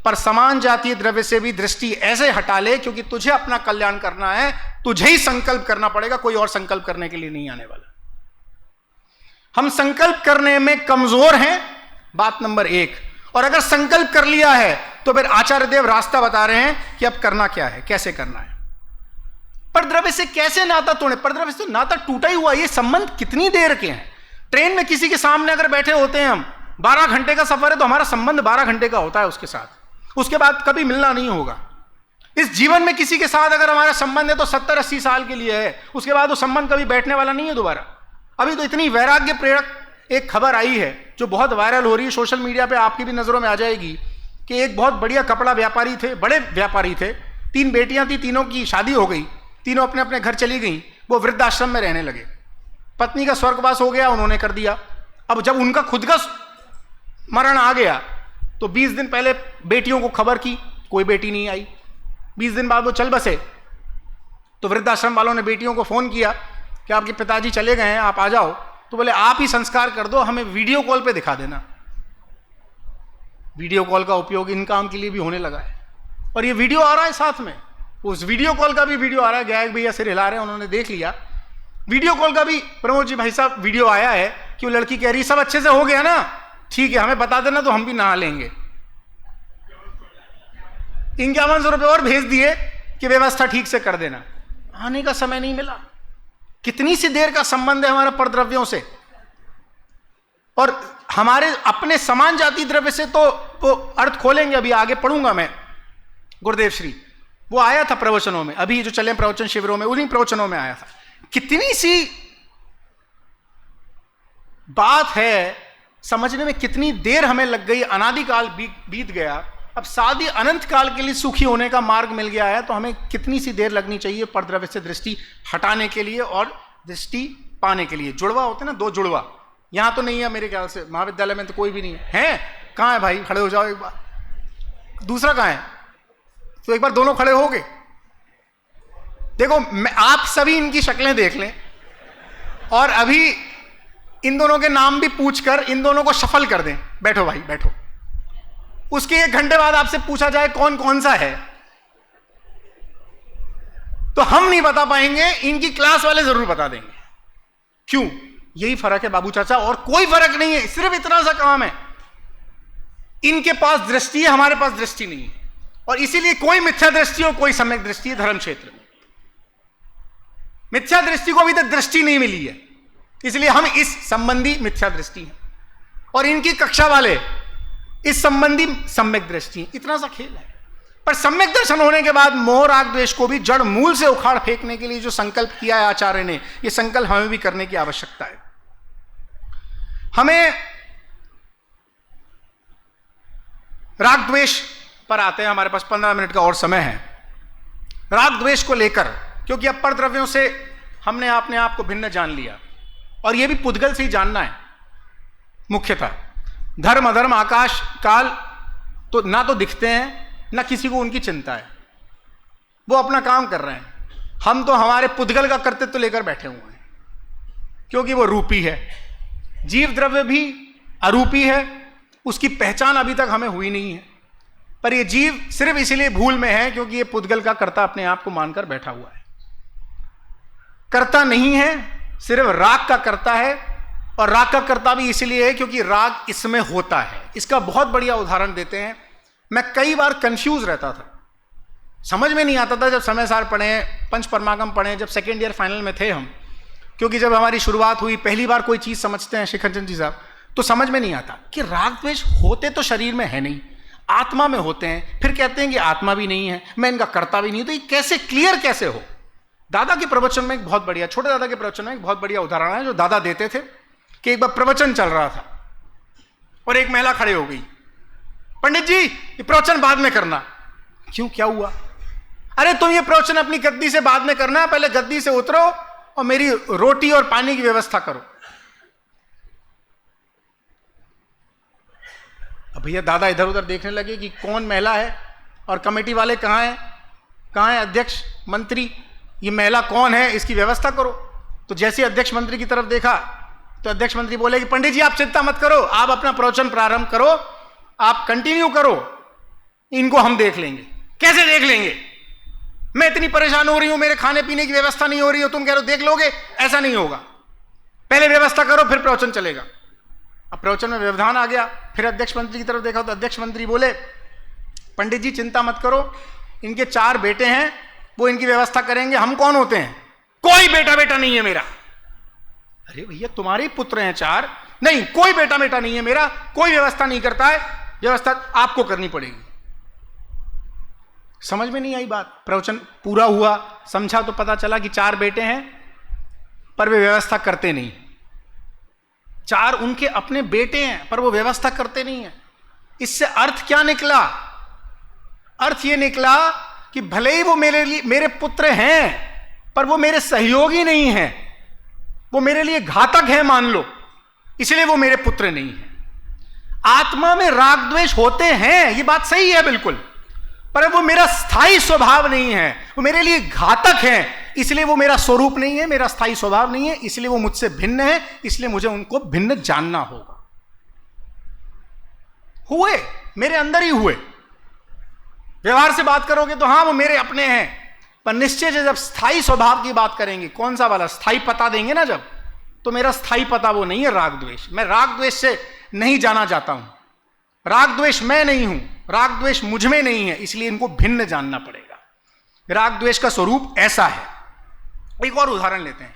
पर समान जातीय द्रव्य से भी दृष्टि ऐसे हटा ले, क्योंकि तुझे अपना कल्याण करना है, तुझे ही संकल्प करना पड़ेगा, कोई और संकल्प करने के लिए नहीं आने वाला। हम संकल्प करने में कमजोर हैं, बात नंबर 1। और अगर संकल्प कर लिया है तो फिर आचार्य देव रास्ता बता रहे हैं कि अब करना क्या है, कैसे करना है। परद्रव्य से कैसे नाता तोड़े? परद्रव्य से तो नाता टूटा ही हुआ। ये संबंध कितनी देर के हैं? ट्रेन में किसी के सामने अगर बैठे होते हैं हम, 12 घंटे का सफर है तो हमारा संबंध 12 घंटे का होता है उसके साथ, उसके बाद कभी मिलना नहीं होगा। इस जीवन में किसी के साथ अगर हमारा संबंध है तो 70-80 साल के लिए है, उसके बाद वो संबंध कभी बैठने वाला नहीं है दोबारा। अभी तो इतनी वैराग्य प्रेरक एक खबर आई है जो बहुत वायरल हो रही है सोशल मीडिया पे, आपकी भी नजरों में आ जाएगी, कि एक बहुत बढ़िया कपड़ा व्यापारी थे, बड़े व्यापारी थे, 3 बेटियां थी, तीनों की शादी हो गई, तीनों अपने अपने घर चली गई, वो वृद्धाश्रम में रहने लगे। पत्नी का स्वर्गवास हो गया, उन्होंने कर दिया। अब जब उनका खुद का मरण आ गया तो 20 दिन पहले बेटियों को खबर की, कोई बेटी नहीं आई। 20 दिन बाद वो चल बसे तो वृद्धाश्रम वालों ने बेटियों को फोन किया कि आपके पिताजी चले गए हैं, आप आ जाओ। तो बोले आप ही संस्कार कर दो, हमें वीडियो कॉल पे दिखा देना। वीडियो कॉल का उपयोग इन काम के लिए भी होने लगा है, और ये वीडियो आ रहा है साथ में, उस वीडियो कॉल का भी वीडियो आ रहा है। गायक भैया सिर हिला रहे हैं, उन्होंने देख लिया। वीडियो कॉल का भी प्रमोद जी भाई साहब वीडियो आया है कि वो लड़की कह रही सब अच्छे से हो गया ना, ठीक है हमें बता देना तो हम भी नहा लेंगे। 5100 रुपये और भेज दिए कि व्यवस्था ठीक से कर देना। आने का समय नहीं मिला। कितनी सी देर का संबंध है हमारा परद्रव्यों से, और हमारे अपने समान जाति द्रव्य से तो वो अर्थ खोलेंगे, अभी आगे पढ़ूंगा मैं। गुरुदेव श्री वो आया था प्रवचनों में, अभी जो चले प्रवचन शिविरों में, उन्हीं प्रवचनों में आया था। कितनी सी बात है, समझने में कितनी देर हमें लग गई, अनादिकाल बीत गया, अब शादी अनंत काल के लिए सुखी होने का मार्ग मिल गया है, तो हमें कितनी सी देर लगनी चाहिए परद्रव्य से दृष्टि हटाने के लिए और दृष्टि पाने के लिए। जुड़वा होते हैं ना, 2 जुड़वा, यहां तो नहीं है मेरे ख्याल से, महाविद्यालय में तो कोई भी नहीं है। कहां है भाई? खड़े हो जाओ एक बार। दूसरा कहां है? तो एक बार दोनों खड़े हो गए। देखो आप सभी इनकी शक्लें देख लें, और अभी इन दोनों के नाम भी पूछकर इन दोनों को शफल कर दें। बैठो भाई बैठो। उसके 1 घंटे बाद आपसे पूछा जाए कौन कौन सा है, तो हम नहीं बता पाएंगे, इनकी क्लास वाले जरूर बता देंगे। क्यों? यही फर्क है बाबू चाचा, और कोई फर्क नहीं है, सिर्फ इतना सा काम है। इनके पास दृष्टि है, हमारे पास दृष्टि नहीं है, और इसीलिए कोई मिथ्या दृष्टि और कोई सम्यक दृष्टि है धर्म क्षेत्र में। मिथ्या दृष्टि को अभी तक दृष्टि नहीं मिली है, इसलिए हम इस संबंधी मिथ्या दृष्टि हैं, और इनकी कक्षा वाले इस संबंधी सम्यक दृष्टि। इतना सा खेल है। पर सम्यक दर्शन होने के बाद मोह राग द्वेष को भी जड़ मूल से उखाड़ फेंकने के लिए जो संकल्प किया है आचार्य ने, यह संकल्प हमें भी करने की आवश्यकता है। हमें राग द्वेष पर आते हैं, हमारे पास 15 मिनट का और समय है। राग द्वेष को लेकर, क्योंकि अब परद्रव्यों से हमने अपने आप को भिन्न जान लिया, और यह भी पुद्गल से ही जानना है मुख्यतः। धर्म अधर्म आकाश काल तो ना तो दिखते हैं, ना किसी को उनकी चिंता है, वो अपना काम कर रहे हैं। हम तो हमारे पुद्गल का कर्तव्य तो लेकर बैठे हुए हैं, क्योंकि वो रूपी है। जीव द्रव्य भी अरूपी है, उसकी पहचान अभी तक हमें हुई नहीं है। पर ये जीव सिर्फ इसलिए भूल में है क्योंकि ये पुद्गल का कर्ता अपने आप को मानकर बैठा हुआ है। कर्ता नहीं है, सिर्फ राग का कर्ता है, और राग का कर्ता भी इसलिए है क्योंकि राग इसमें होता है। इसका बहुत बढ़िया उदाहरण देते हैं। मैं कई बार कंफ्यूज रहता था, समझ में नहीं आता था जब समय सार पढ़े, पंच परमागम पढ़े, जब सेकेंड ईयर फाइनल में थे हम, क्योंकि जब हमारी शुरुआत हुई, पहली बार कोई चीज़ समझते हैं शिखर चंद जी साहब, तो समझ में नहीं आता कि राग द्वेष होते तो शरीर में है नहीं, आत्मा में होते हैं। फिर कहते हैं कि आत्मा भी नहीं है, मैं इनका कर्ता भी नहीं, तो ये कैसे क्लियर कैसे हो? दादा के प्रवचन में एक बहुत बढ़िया, छोटे दादा के प्रवचन में एक बहुत बढ़िया उदाहरण है जो दादा देते थे कि एक बार प्रवचन चल रहा था और एक महिला खड़े हो गई, पंडित जी ये प्रवचन बाद में करना। क्यों, क्या हुआ? अरे तुम ये प्रवचन अपनी गद्दी से बाद में करना, पहले गद्दी से उतरो और मेरी रोटी और पानी की व्यवस्था करो। अब भैया दादा इधर उधर देखने लगे कि कौन महिला है और कमेटी वाले कहाँ हैं, कहाँ है अध्यक्ष मंत्री, ये महिला कौन है, इसकी व्यवस्था करो। तो जैसे अध्यक्ष मंत्री की तरफ देखा तो अध्यक्ष मंत्री बोले कि पंडित जी आप चिंता मत करो, आप अपना प्रवचन प्रारंभ करो, आप कंटिन्यू करो, इनको हम देख लेंगे। कैसे देख लेंगे? मैं इतनी परेशान हो रही हूं, मेरे खाने पीने की व्यवस्था नहीं हो रही हो, तुम कह रहे हो देख लोगे? ऐसा नहीं होगा, पहले व्यवस्था करो फिर प्रवचन चलेगा। अब प्रवचन में व्यवधान आ गया, फिर अध्यक्ष मंत्री की तरफ देखा तो अध्यक्ष मंत्री बोले, पंडित जी चिंता मत करो, इनके 4 बेटे हैं, वो इनकी व्यवस्था करेंगे। हम कौन होते हैं? कोई बेटा नहीं है मेरा। अरे भैया तुम्हारे ही पुत्र हैं 4, नहीं कोई बेटा नहीं है मेरा, कोई व्यवस्था नहीं करता है, व्यवस्था आपको करनी पड़ेगी। समझ में नहीं आई बात। प्रवचन पूरा हुआ, समझा तो पता चला कि 4 बेटे हैं पर वे व्यवस्था करते नहीं। 4 उनके अपने बेटे हैं पर वो व्यवस्था करते नहीं है। इससे अर्थ क्या निकला? अर्थ ये निकला कि भले ही वो मेरे पुत्र हैं पर वो मेरे सहयोगी नहीं हैं, वो मेरे लिए घातक है मान लो, इसलिए वो मेरे पुत्र नहीं है। आत्मा में राग द्वेष होते हैं, ये बात सही है बिल्कुल, पर वो मेरा स्थायी स्वभाव नहीं है, वो मेरे लिए घातक है, इसलिए वो मेरा स्वरूप नहीं है, मेरा स्थायी स्वभाव नहीं है, इसलिए वो मुझसे भिन्न है, इसलिए मुझे उनको भिन्न जानना होगा। हुए मेरे अंदर ही हुए। व्यवहार से बात करोगे तो हां वो मेरे अपने हैं, पर निश्चय से जब स्थायी स्वभाव की बात करेंगे, कौन सा वाला स्थायी पता देंगे ना जब, तो मेरा स्थायी पता वो नहीं है राग द्वेष। मैं राग द्वेष से नहीं जाना चाहता हूं, राग द्वेष मैं नहीं हूं, राग द्वेष मुझ में नहीं है, इसलिए इनको भिन्न जानना पड़ेगा। राग द्वेष का स्वरूप ऐसा है। एक और उदाहरण लेते हैं।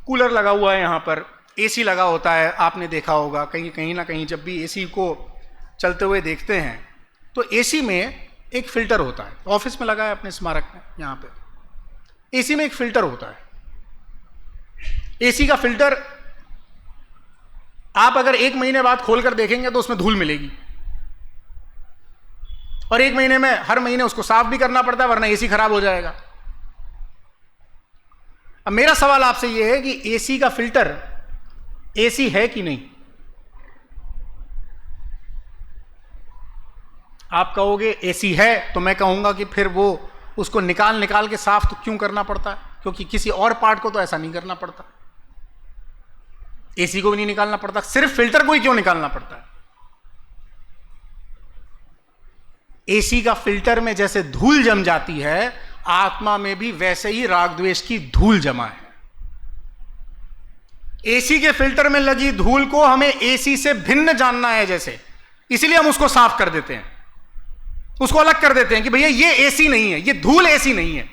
कूलर लगा हुआ है, यहां पर एसी लगा होता है, आपने देखा होगा कहीं ना कहीं जब भी एसी को चलते हुए देखते हैं तो एसी में एक फिल्टर होता है। ऑफिस में लगा है अपने स्मारक में, यहां पे एसी में एक फिल्टर होता है। एसी का फिल्टर आप अगर 1 महीने बाद खोलकर देखेंगे तो उसमें धूल मिलेगी, और 1 महीने में हर महीने उसको साफ भी करना पड़ता है, वरना एसी खराब हो जाएगा। अब मेरा सवाल आपसे यह है कि एसी का फिल्टर एसी है कि नहीं? आप कहोगे एसी है, तो मैं कहूंगा कि फिर वो उसको निकाल के साफ तो क्यों करना पड़ता है? क्योंकि किसी और पार्ट को तो ऐसा नहीं करना पड़ता। एसी को भी नहीं निकालना पड़ता, सिर्फ फिल्टर को ही क्यों निकालना पड़ता है? एसी का फिल्टर में जैसे धूल जम जाती है, आत्मा में भी वैसे ही राग द्वेष की धूल जमा है। एसी के फिल्टर में लगी धूल को हमें एसी से भिन्न जानना है जैसे, इसलिए हम उसको साफ कर देते हैं, उसको अलग कर देते हैं कि भैया ये एसी नहीं है, ये धूल एसी नहीं है।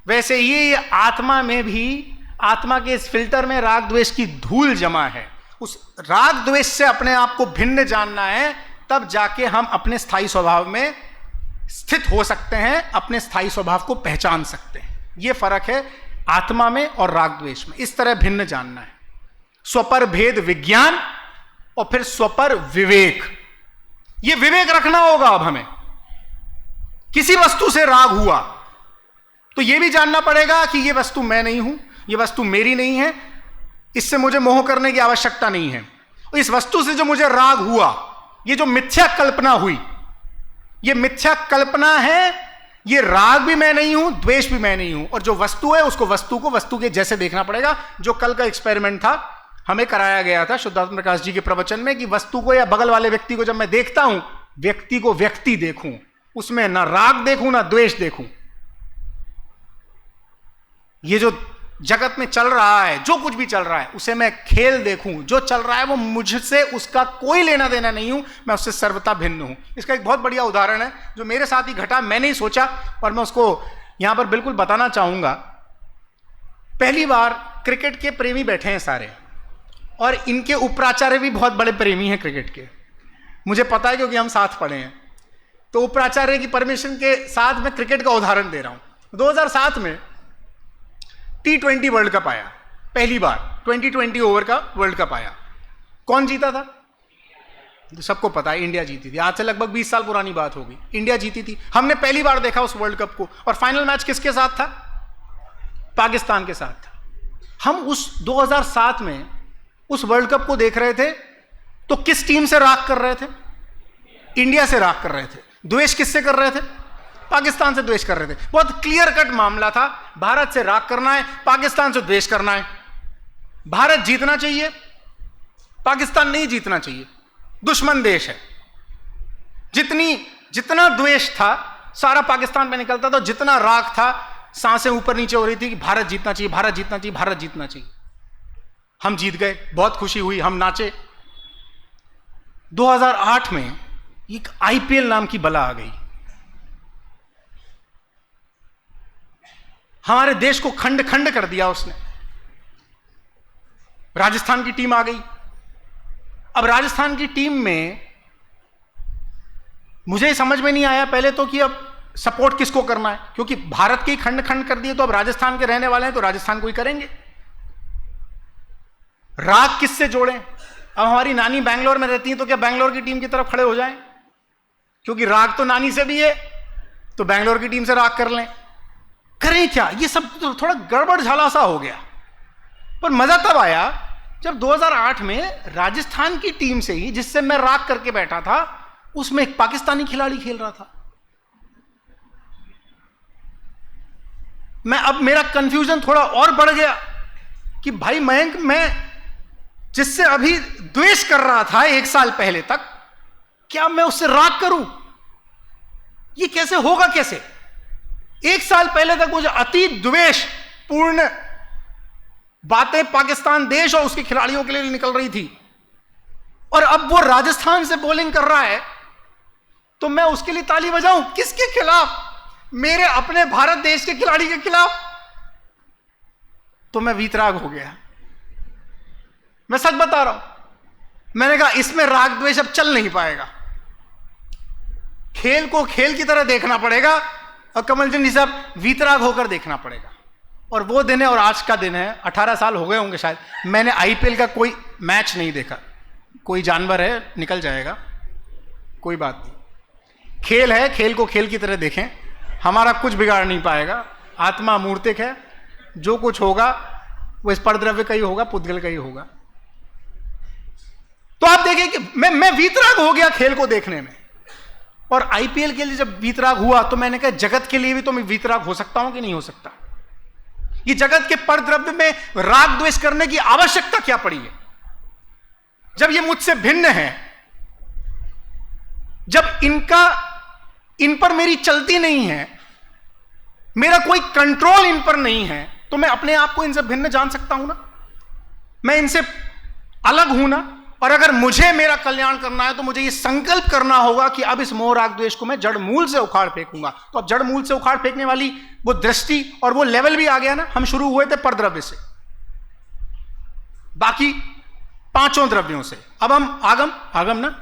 वैसे ये आत्मा में भी, आत्मा के इस फिल्टर में राग द्वेष की धूल जमा है। उस राग द्वेष से अपने आप को भिन्न जानना है, तब जाके हम अपने स्थायी स्वभाव में स्थित हो सकते हैं, अपने स्थायी स्वभाव को पहचान सकते हैं। यह फर्क है आत्मा में और राग द्वेष में। इस तरह भिन्न जानना है। स्वपर भेद विज्ञान और फिर स्वपर विवेक। यह विवेक रखना होगा। अब हमें किसी वस्तु से राग हुआ तो यह भी जानना पड़ेगा कि यह वस्तु मैं नहीं हूं, यह वस्तु मेरी नहीं है, इससे मुझे मोह करने की आवश्यकता नहीं है। इस वस्तु से जो मुझे राग हुआ, ये जो मिथ्या कल्पना हुई, ये मिथ्या कल्पना है, ये राग भी मैं नहीं हूं, द्वेष भी मैं नहीं हूं, और जो वस्तु है उसको वस्तु को वस्तु के जैसे देखना पड़ेगा। जो कल का एक्सपेरिमेंट था, हमें कराया गया था शुद्धात्मा प्रकाश जी के प्रवचन में, कि वस्तु को या बगल वाले व्यक्ति को जब मैं देखता हूं, व्यक्ति को व्यक्ति देखूं, उसमें ना राग देखूं ना द्वेष देखूं। ये जो जगत में चल रहा है, जो कुछ भी चल रहा है, उसे मैं खेल देखूं, जो चल रहा है वो मुझसे उसका कोई लेना देना नहीं हूं, मैं उससे सर्वथा भिन्न हूं। इसका एक बहुत बढ़िया उदाहरण है जो मेरे साथ ही घटा, मैंने ही सोचा और मैं उसको यहां पर बिल्कुल बताना चाहूंगा। पहली बार क्रिकेट के प्रेमी बैठे हैं सारे, और इनके उपराचार्य भी बहुत बड़े प्रेमी हैं क्रिकेट के, मुझे पता है क्योंकि हम साथ पढ़े हैं। तो उपराचार्य की परमिशन के साथ मैं क्रिकेट का उदाहरण दे रहा हूं। 2007 में T20 वर्ल्ड कप आया, पहली बार 2020 ओवर का वर्ल्ड कप आया। कौन जीता था? तो सबको पता है, इंडिया जीती थी। आज से लगभग 20 साल पुरानी बात होगी, इंडिया जीती थी। हमने पहली बार देखा उस वर्ल्ड कप को, और फाइनल मैच किसके साथ था? पाकिस्तान के साथ था। हम उस 2007 में उस वर्ल्ड कप को देख रहे थे तो किस टीम से राग कर रहे थे? इंडिया से राग कर रहे थे। द्वेष किससे कर रहे थे? पाकिस्तान से द्वेष कर रहे थे। बहुत क्लियर कट मामला था, भारत से राग करना है, पाकिस्तान से द्वेष करना है। भारत जीतना चाहिए, पाकिस्तान नहीं जीतना चाहिए, दुश्मन देश है। जितना द्वेष था सारा पाकिस्तान पे निकलता था, जितना राग था सांसें ऊपर नीचे हो रही थी कि भारत जीतना चाहिए, भारत जीतना चाहिए, भारत जीतना चाहिए। हम जीत गए, बहुत खुशी हुई, हम नाचे, 2008 में एक आईपीएल नाम की बला आ गई, हमारे देश को खंड खंड कर दिया उसने। राजस्थान की टीम आ गई। अब राजस्थान की टीम में मुझे समझ में नहीं आया पहले तो कि अब सपोर्ट किसको करना है, क्योंकि भारत के ही खंड खंड कर दिए, तो अब राजस्थान के रहने वाले हैं तो राजस्थान को ही करेंगे। राग किससे जोड़ें? अब हमारी नानी बैंगलोर में रहती है तो क्या बैंगलोर की टीम की तरफ खड़े हो जाएं? क्योंकि राग तो नानी से भी है, तो बैंगलोर की टीम से राग कर लें। करें क्या? ये सब तो थोड़ा गड़बड़ झाला सा हो गया। पर मजा तब आया जब 2008 में राजस्थान की टीम से ही, जिससे मैं राग करके बैठा था, उसमें एक पाकिस्तानी खिलाड़ी खेल रहा था। अब मेरा कंफ्यूजन थोड़ा और बढ़ गया कि भाई मयंक, मैं जिससे अभी द्वेष कर रहा था 1 साल पहले तक, क्या मैं उससे राग करूं? ये कैसे होगा? कैसे? 1 साल पहले तक मुझे अति द्वेष पूर्ण बातें पाकिस्तान देश और उसके खिलाड़ियों के लिए निकल रही थी, और अब वो राजस्थान से बॉलिंग कर रहा है तो मैं उसके लिए ताली बजाऊं? किसके खिलाफ? मेरे अपने भारत देश के खिलाड़ी के खिलाफ। तो मैं वीतराग हो गया। मैं सच बता रहा हूं। मैंने कहा इसमें राग द्वेष अब चल नहीं पाएगा, खेल को खेल की तरह देखना पड़ेगा, और कमल जी साहब वीतराग होकर देखना पड़ेगा। और वो दिन है, और आज का दिन है, 18 साल हो गए होंगे शायद, मैंने आईपीएल का कोई मैच नहीं देखा। कोई जानवर है, निकल जाएगा, कोई बात नहीं। खेल है, खेल को खेल की तरह देखें, हमारा कुछ बिगाड़ नहीं पाएगा। आत्मा मूर्तिक है, जो कुछ होगा वो इस परद्रव्य का ही होगा, पुद्गल का ही होगा। तो आप देखें कि मैं वीतराग हो गया खेल को देखने में। और आईपीएल के लिए जब वीतराग हुआ तो मैंने कहा जगत के लिए भी तो मैं वीतराग हो सकता हूं कि नहीं हो सकता? ये जगत के परद्रव्य में राग द्वेष करने की आवश्यकता क्या पड़ी है? जब ये मुझसे भिन्न है, जब इन पर मेरी चलती नहीं है, मेरा कोई कंट्रोल इन पर नहीं है, तो मैं अपने आप को इनसे भिन्न जान सकता हूं ना? मैं इनसे अलग हूं ना? और अगर मुझे मेरा कल्याण करना है तो मुझे यह संकल्प करना होगा कि अब इस मोह राग द्वेष को मैं जड़ मूल से उखाड़ फेंकूंगा। तो अब जड़ मूल से उखाड़ फेंकने वाली वो दृष्टि और वो लेवल भी आ गया ना। हम शुरू हुए थे परद्रव्य से, बाकी 5 द्रव्यों से, अब हम आगम ना,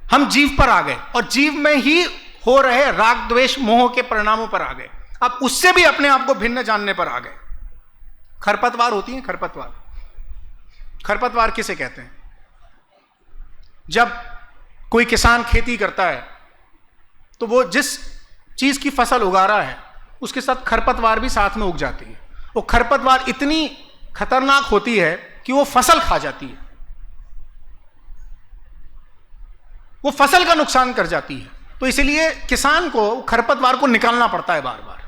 हम जीव पर आ गए, और जीव में ही हो रहे राग द्वेष मोह के परिणामों पर आ गए। अब उससे भी अपने आप को भिन्न जानने पर आ गए। खरपतवार होती है, खरपतवार किसे कहते हैं? जब कोई किसान खेती करता है तो वो जिस चीज की फसल उगा रहा है उसके साथ खरपतवार भी साथ में उग जाती है। वो खरपतवार इतनी खतरनाक होती है कि वो फसल खा जाती है, वो फसल का नुकसान कर जाती है। तो इसलिए किसान को खरपतवार को निकालना पड़ता है, बार बार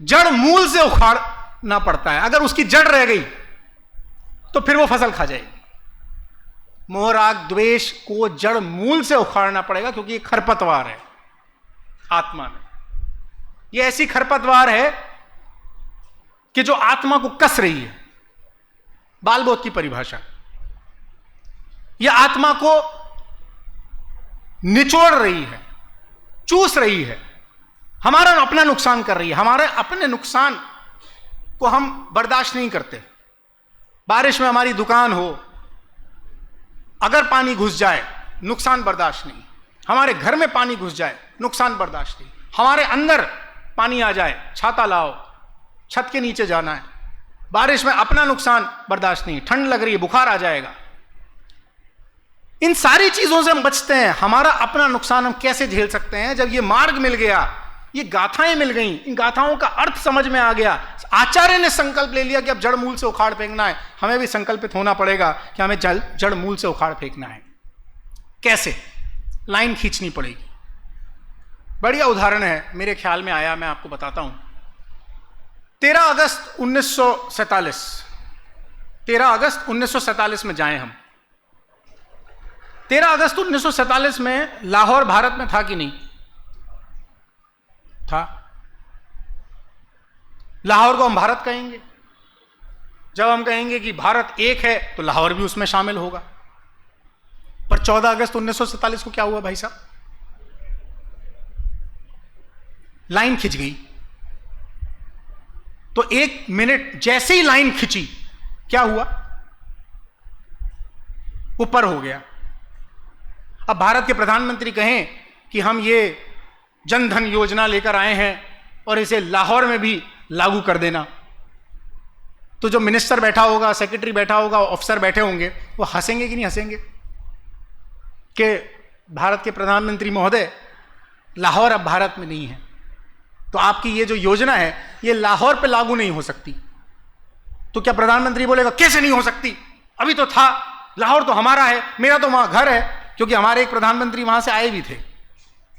जड़ मूल से उखाड़ना पड़ता है। अगर उसकी जड़ रह गई तो फिर वो फसल खा जाएगी। मोह राग द्वेष को जड़ मूल से उखाड़ना पड़ेगा, क्योंकि ये खरपतवार है आत्मा में। ये ऐसी खरपतवार है कि जो आत्मा को कस रही है, बालबोध की परिभाषा। ये आत्मा को निचोड़ रही है, चूस रही है, हमारा अपना नुकसान कर रही है। हमारे अपने नुकसान को हम बर्दाश्त नहीं करते। बारिश में हमारी दुकान हो, अगर पानी घुस जाए नुकसान बर्दाश्त नहीं। हमारे घर में पानी घुस जाए नुकसान बर्दाश्त नहीं। हमारे अंदर पानी आ जाए, छाता लाओ, छत के नीचे जाना है, बारिश में अपना नुकसान बर्दाश्त नहीं। ठंड लग रही है, बुखार आ जाएगा। इन सारी चीजों से हम बचते हैं। हमारा अपना नुकसान हम कैसे झेल सकते हैं? जब ये मार्ग मिल गया, ये गाथाएं मिल गई, इन गाथाओं का अर्थ समझ में आ गया, आचार्य ने संकल्प ले लिया कि अब जड़ मूल से उखाड़ फेंकना है। हमें भी संकल्पित होना पड़ेगा कि हमें जड़ मूल से उखाड़ फेंकना है। कैसे? लाइन खींचनी पड़ेगी। बढ़िया उदाहरण है, मेरे ख्याल में आया, मैं आपको बताता हूं। 13 अगस्त 1947 में जाएं हम। 13 अगस्त 1947 में लाहौर भारत में था कि नहीं था? लाहौर को हम भारत कहेंगे। जब हम कहेंगे कि भारत एक है तो लाहौर भी उसमें शामिल होगा। पर 14 अगस्त 1947 को क्या हुआ भाई साहब? लाइन खिंच गई। तो 1 मिनट जैसे ही लाइन खिंची, क्या हुआ? ऊपर हो गया। अब भारत के प्रधानमंत्री कहें कि हम ये जनधन योजना लेकर आए हैं और इसे लाहौर में भी लागू कर देना, तो जो मिनिस्टर बैठा होगा, सेक्रेटरी बैठा होगा, ऑफिसर बैठे होंगे, वो हंसेंगे कि नहीं हंसेंगे कि भारत के प्रधानमंत्री महोदय, लाहौर अब भारत में नहीं है, तो आपकी ये जो योजना है ये लाहौर पे लागू नहीं हो सकती। तो क्या प्रधानमंत्री बोलेगा कैसे नहीं हो सकती, अभी तो था, लाहौर तो हमारा है, मेरा तो वहां घर है? क्योंकि हमारे एक प्रधानमंत्री वहां से आए भी थे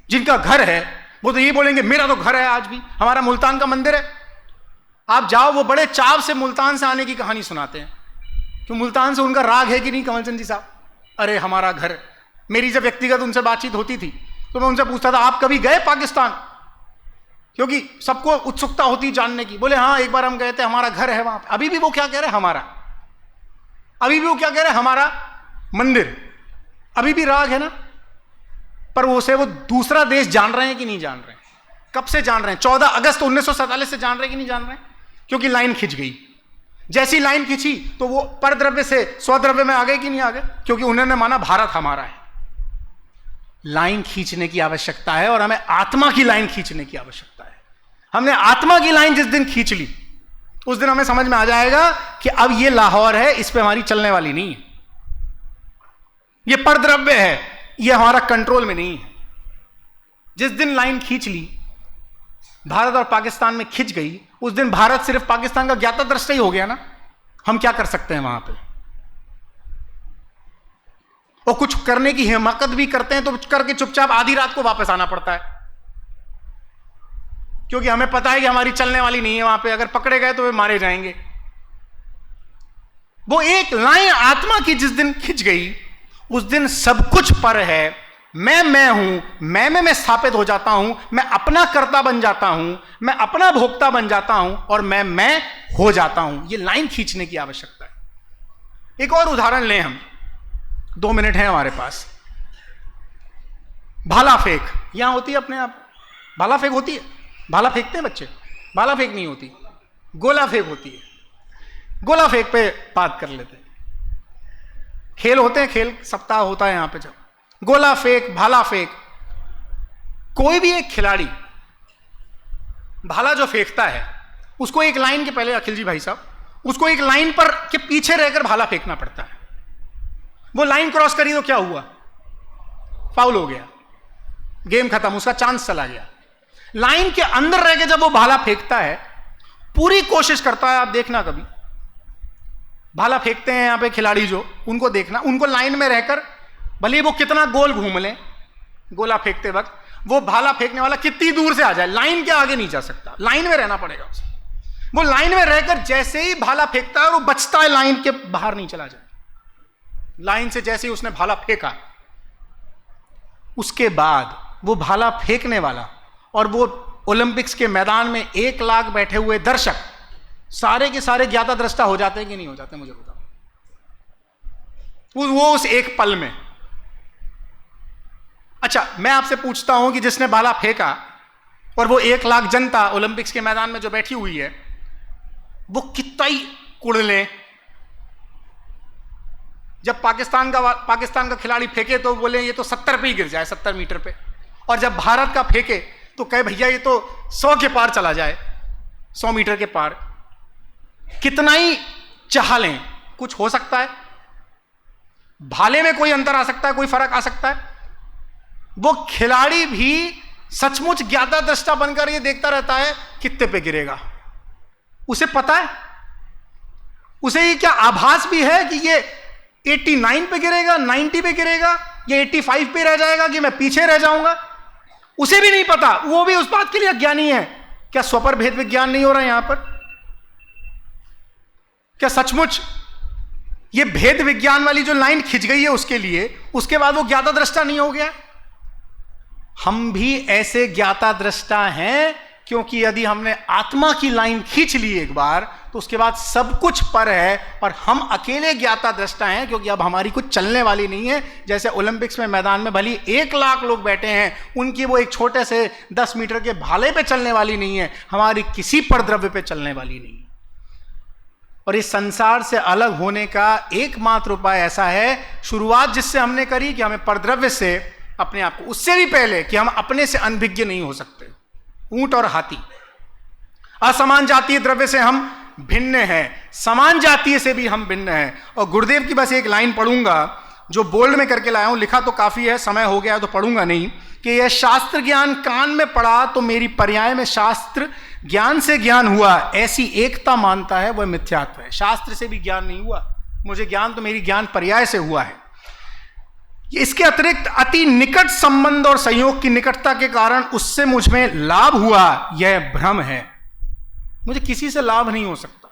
जिनका घर है, वो तो ये बोलेंगे मेरा तो घर है, आज भी हमारा मुल्तान का मंदिर है। आप जाओ, वो बड़े चाव से मुल्तान से आने की कहानी सुनाते हैं कि मुल्तान से उनका राग है कि नहीं कमलचंद जी साहब, अरे हमारा घर। मेरी जब व्यक्तिगत उनसे बातचीत होती थी तो मैं उनसे पूछता था आप कभी गए पाकिस्तान, क्योंकि सबको उत्सुकता होती जानने की। बोले हाँ एक बार हम गए थे, हमारा घर है वहां। अभी भी वो क्या कह रहे हैं, हमारा। अभी भी वो क्या कह रहे हैं, हमारा मंदिर। अभी भी राग है ना, पर वो दूसरा देश जान रहे हैं कि नहीं जान रहे हैं? कब से जान रहे हैं? 14 अगस्त 1947 से जान रहे हैं कि नहीं जान रहे हैं? क्योंकि लाइन खिंच गई। जैसी लाइन खिंची तो वो परद्रव्य से स्वद्रव्य में आ गए कि नहीं आ गए? क्योंकि उन्होंने माना भारत हमारा है। लाइन खींचने की आवश्यकता है और हमें आत्मा की लाइन खींचने की आवश्यकता है। हमने आत्मा की लाइन जिस दिन खींच ली, उस दिन हमें समझ में आ जाएगा कि अब ये लाहौर है, इस पे हमारी चलने वाली नहीं है। ये परद्रव्य है, ये हमारा कंट्रोल में नहीं है। जिस दिन लाइन खींच ली, भारत और पाकिस्तान में खिंच गई, उस दिन भारत सिर्फ पाकिस्तान का ज्ञाता दृष्टा ही हो गया ना। हम क्या कर सकते हैं वहां पे? और कुछ करने की हिमाकत भी करते हैं तो करके चुपचाप आधी रात को वापस आना पड़ता है, क्योंकि हमें पता है कि हमारी चलने वाली नहीं है वहां पे। अगर पकड़े गए तो वे मारे जाएंगे। वो एक लाइन आत्मा की जिस दिन खिंच गई, उस दिन सब कुछ पर है। मैं हूं, मैं स्थापित हो जाता हूं, मैं अपना कर्ता बन जाता हूं, मैं अपना भोक्ता बन जाता हूं और मैं हो जाता हूं। ये लाइन खींचने की आवश्यकता है। एक और उदाहरण लें हम, 2 मिनट है हमारे पास। भाला फेंक यहां होती है अपने आप, भाला फेंक होती है, भाला फेंकते हैं बच्चे। भाला फेंक नहीं होती, गोला फेंक होती है। गोला फेंक पे बात कर लेते हैं। खेल होते हैं, खेल सप्ताह होता है यहां पे। जब गोला फेंक, भाला फेंक, कोई भी एक खिलाड़ी भाला जो फेंकता है उसको एक लाइन के पहले, अखिल जी भाई साहब, उसको एक लाइन पर के पीछे रहकर भाला फेंकना पड़ता है। वो लाइन क्रॉस करी तो क्या हुआ? फाउल हो गया, गेम खत्म, उसका चांस चला गया। लाइन के अंदर रह के जब वो भाला फेंकता है, पूरी कोशिश करता है, आप देखना कभी भाला फेंकते हैं यहां पे खिलाड़ी जो, उनको देखना, उनको लाइन में रहकर भले वो कितना गोल घूम लें, गोला फेंकते वक्त वो भाला फेंकने वाला कितनी दूर से आ जाए, लाइन के आगे नहीं जा सकता, लाइन में रहना पड़ेगा उसे। वो लाइन में रहकर जैसे ही भाला फेंकता है और वो बचता है, लाइन के बाहर नहीं चला जाए। लाइन से जैसे ही उसने भाला फेंका, उसके बाद वो भाला फेंकने वाला और वो ओलंपिक्स के मैदान में 1 लाख बैठे हुए दर्शक सारे के सारे ज्ञाता दृष्टा हो जाते हैं कि नहीं हो जाते? मुझे बताओ। वो उस एक पल में। अच्छा, मैं आपसे पूछता हूं कि जिसने भाला फेंका और वो 1 लाख जनता ओलंपिक्स के मैदान में जो बैठी हुई है, वो कितना ही कुड़ ले। जब पाकिस्तान का खिलाड़ी फेंके तो बोले ये तो 70 पे ही गिर जाए, 70 मीटर पे, और जब भारत का फेंके तो कहे भैया ये तो 100 के पार चला जाए, 100 मीटर के पार। कितना ही चाह लें, कुछ हो सकता है? भाले में कोई अंतर आ सकता है, कोई फर्क आ सकता है? वो खिलाड़ी भी सचमुच ज्ञाता दृष्टा बनकर ये देखता रहता है कितने पे गिरेगा। उसे पता है, उसे ये क्या आभास भी है कि ये 89 पे गिरेगा, 90 पे गिरेगा, या 85 पे रह जाएगा, कि मैं पीछे रह जाऊंगा? उसे भी नहीं पता, वो भी उस बात के लिए अज्ञानी है। क्या स्वपर भेद विज्ञान नहीं हो रहा है यहां पर? क्या सचमुच ये भेद विज्ञान वाली जो लाइन खिंच गई है उसके लिए, उसके बाद वो ज्ञाता दृष्टा नहीं हो गया? हम भी ऐसे ज्ञाता दृष्टा हैं, क्योंकि यदि हमने आत्मा की लाइन खींच ली एक बार, तो उसके बाद सब कुछ पर है और हम अकेले ज्ञाता दृष्टा हैं, क्योंकि अब हमारी कुछ चलने वाली नहीं है। जैसे ओलंपिक्स में मैदान में भली 1 लाख लोग बैठे हैं, उनकी वो एक छोटे से 10 मीटर के भाले पे चलने वाली नहीं है, हमारी किसी पर द्रव्य पे चलने वाली नहीं है। और इस संसार से अलग होने का एकमात्र उपाय ऐसा है, शुरुआत जिससे हमने करी कि हमें परद्रव्य से अपने आप को, उससे भी पहले कि हम अपने से अनभिज्ञ नहीं हो सकते। ऊंट और हाथी, असमान जातीय द्रव्य से हम भिन्न हैं, समान जातीय से भी हम भिन्न हैं। और गुरुदेव की बस एक लाइन पढ़ूंगा जो बोल्ड में करके लाया हूं, लिखा तो काफी है, समय हो गया तो पढ़ूंगा नहीं, कि यह शास्त्र ज्ञान कान में पड़ा तो मेरी पर्याय में शास्त्र ज्ञान से ज्ञान हुआ, ऐसी एकता मानता है वह मिथ्यात्व है। शास्त्र से भी ज्ञान नहीं हुआ, मुझे ज्ञान तो मेरी ज्ञान पर्याय से हुआ है। इसके अतिरिक्त अति निकट संबंध और संयोग की निकटता के कारण उससे मुझ में लाभ हुआ, यह भ्रम है। मुझे किसी से लाभ नहीं हो सकता,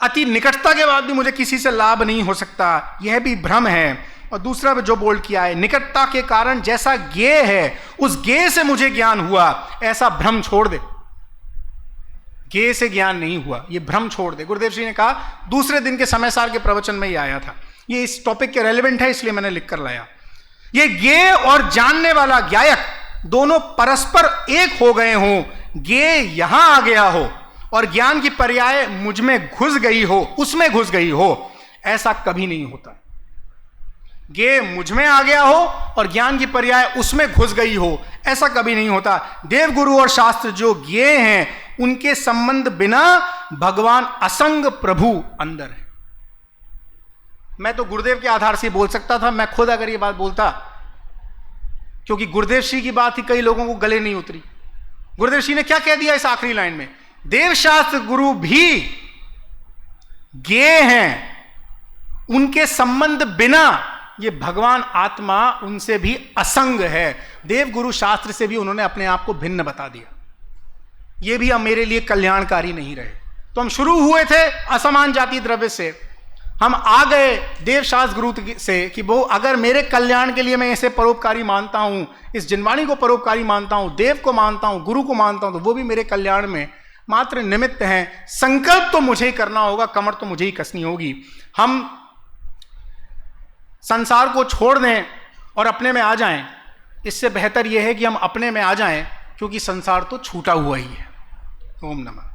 अति निकटता के बाद भी मुझे किसी से लाभ नहीं हो सकता, यह भी भ्रम है। और दूसरा जो बोल्ड किया है, निकटता के कारण जैसा ज्ञेय है उस ज्ञेय से मुझे ज्ञान हुआ, ऐसा भ्रम छोड़ दे। ज्ञेय से ज्ञान नहीं हुआ, यह भ्रम छोड़ दे। गुरुदेव जी ने कहा, दूसरे दिन के समय सार के प्रवचन में ही आया था, ये इस टॉपिक के रेलेवेंट है इसलिए मैंने लिख कर लाया। ये ज्ञेय और जानने वाला ज्ञायक दोनों परस्पर एक हो गए हों, ज्ञेय यहां आ गया हो और ज्ञान की पर्याय मुझ में घुस गई हो, उसमें घुस गई हो, ऐसा कभी नहीं होता। ज्ञेय मुझ में आ गया हो और ज्ञान की पर्याय उसमें घुस गई हो, ऐसा कभी नहीं होता। देव गुरु और शास्त्र जो ज्ञेय हैं, उनके संबंध बिना भगवान असंग प्रभु अंदर है। मैं तो गुरुदेव के आधार से बोल सकता था, मैं खुद अगर ये बात बोलता, क्योंकि गुरुदेव श्री की बात ही कई लोगों को गले नहीं उतरी। गुरुदेव श्री ने क्या कह दिया इस आखिरी लाइन में, देव शास्त्र गुरु भी ज्ञेय हैं, उनके संबंध बिना ये भगवान आत्मा उनसे भी असंग है। देव गुरु शास्त्र से भी उन्होंने अपने आप को भिन्न बता दिया, ये भी अब मेरे लिए कल्याणकारी नहीं रहे। तो हम शुरू हुए थे असमान जाति द्रव्य से, हम आ गए देव शास्त्र गुरु से कि वो अगर मेरे कल्याण के लिए मैं इसे परोपकारी मानता हूं, इस जिनवाणी को परोपकारी मानता हूं, देव को मानता हूं, गुरु को मानता हूं, तो वो भी मेरे कल्याण में मात्र निमित्त हैं। संकल्प तो मुझे ही करना होगा, कमर तो मुझे ही कसनी होगी। हम संसार को छोड़ दें और अपने में आ जाएं, इससे बेहतर यह है कि हम अपने में आ जाएं, क्योंकि संसार तो छूटा हुआ ही है। ओम नमः।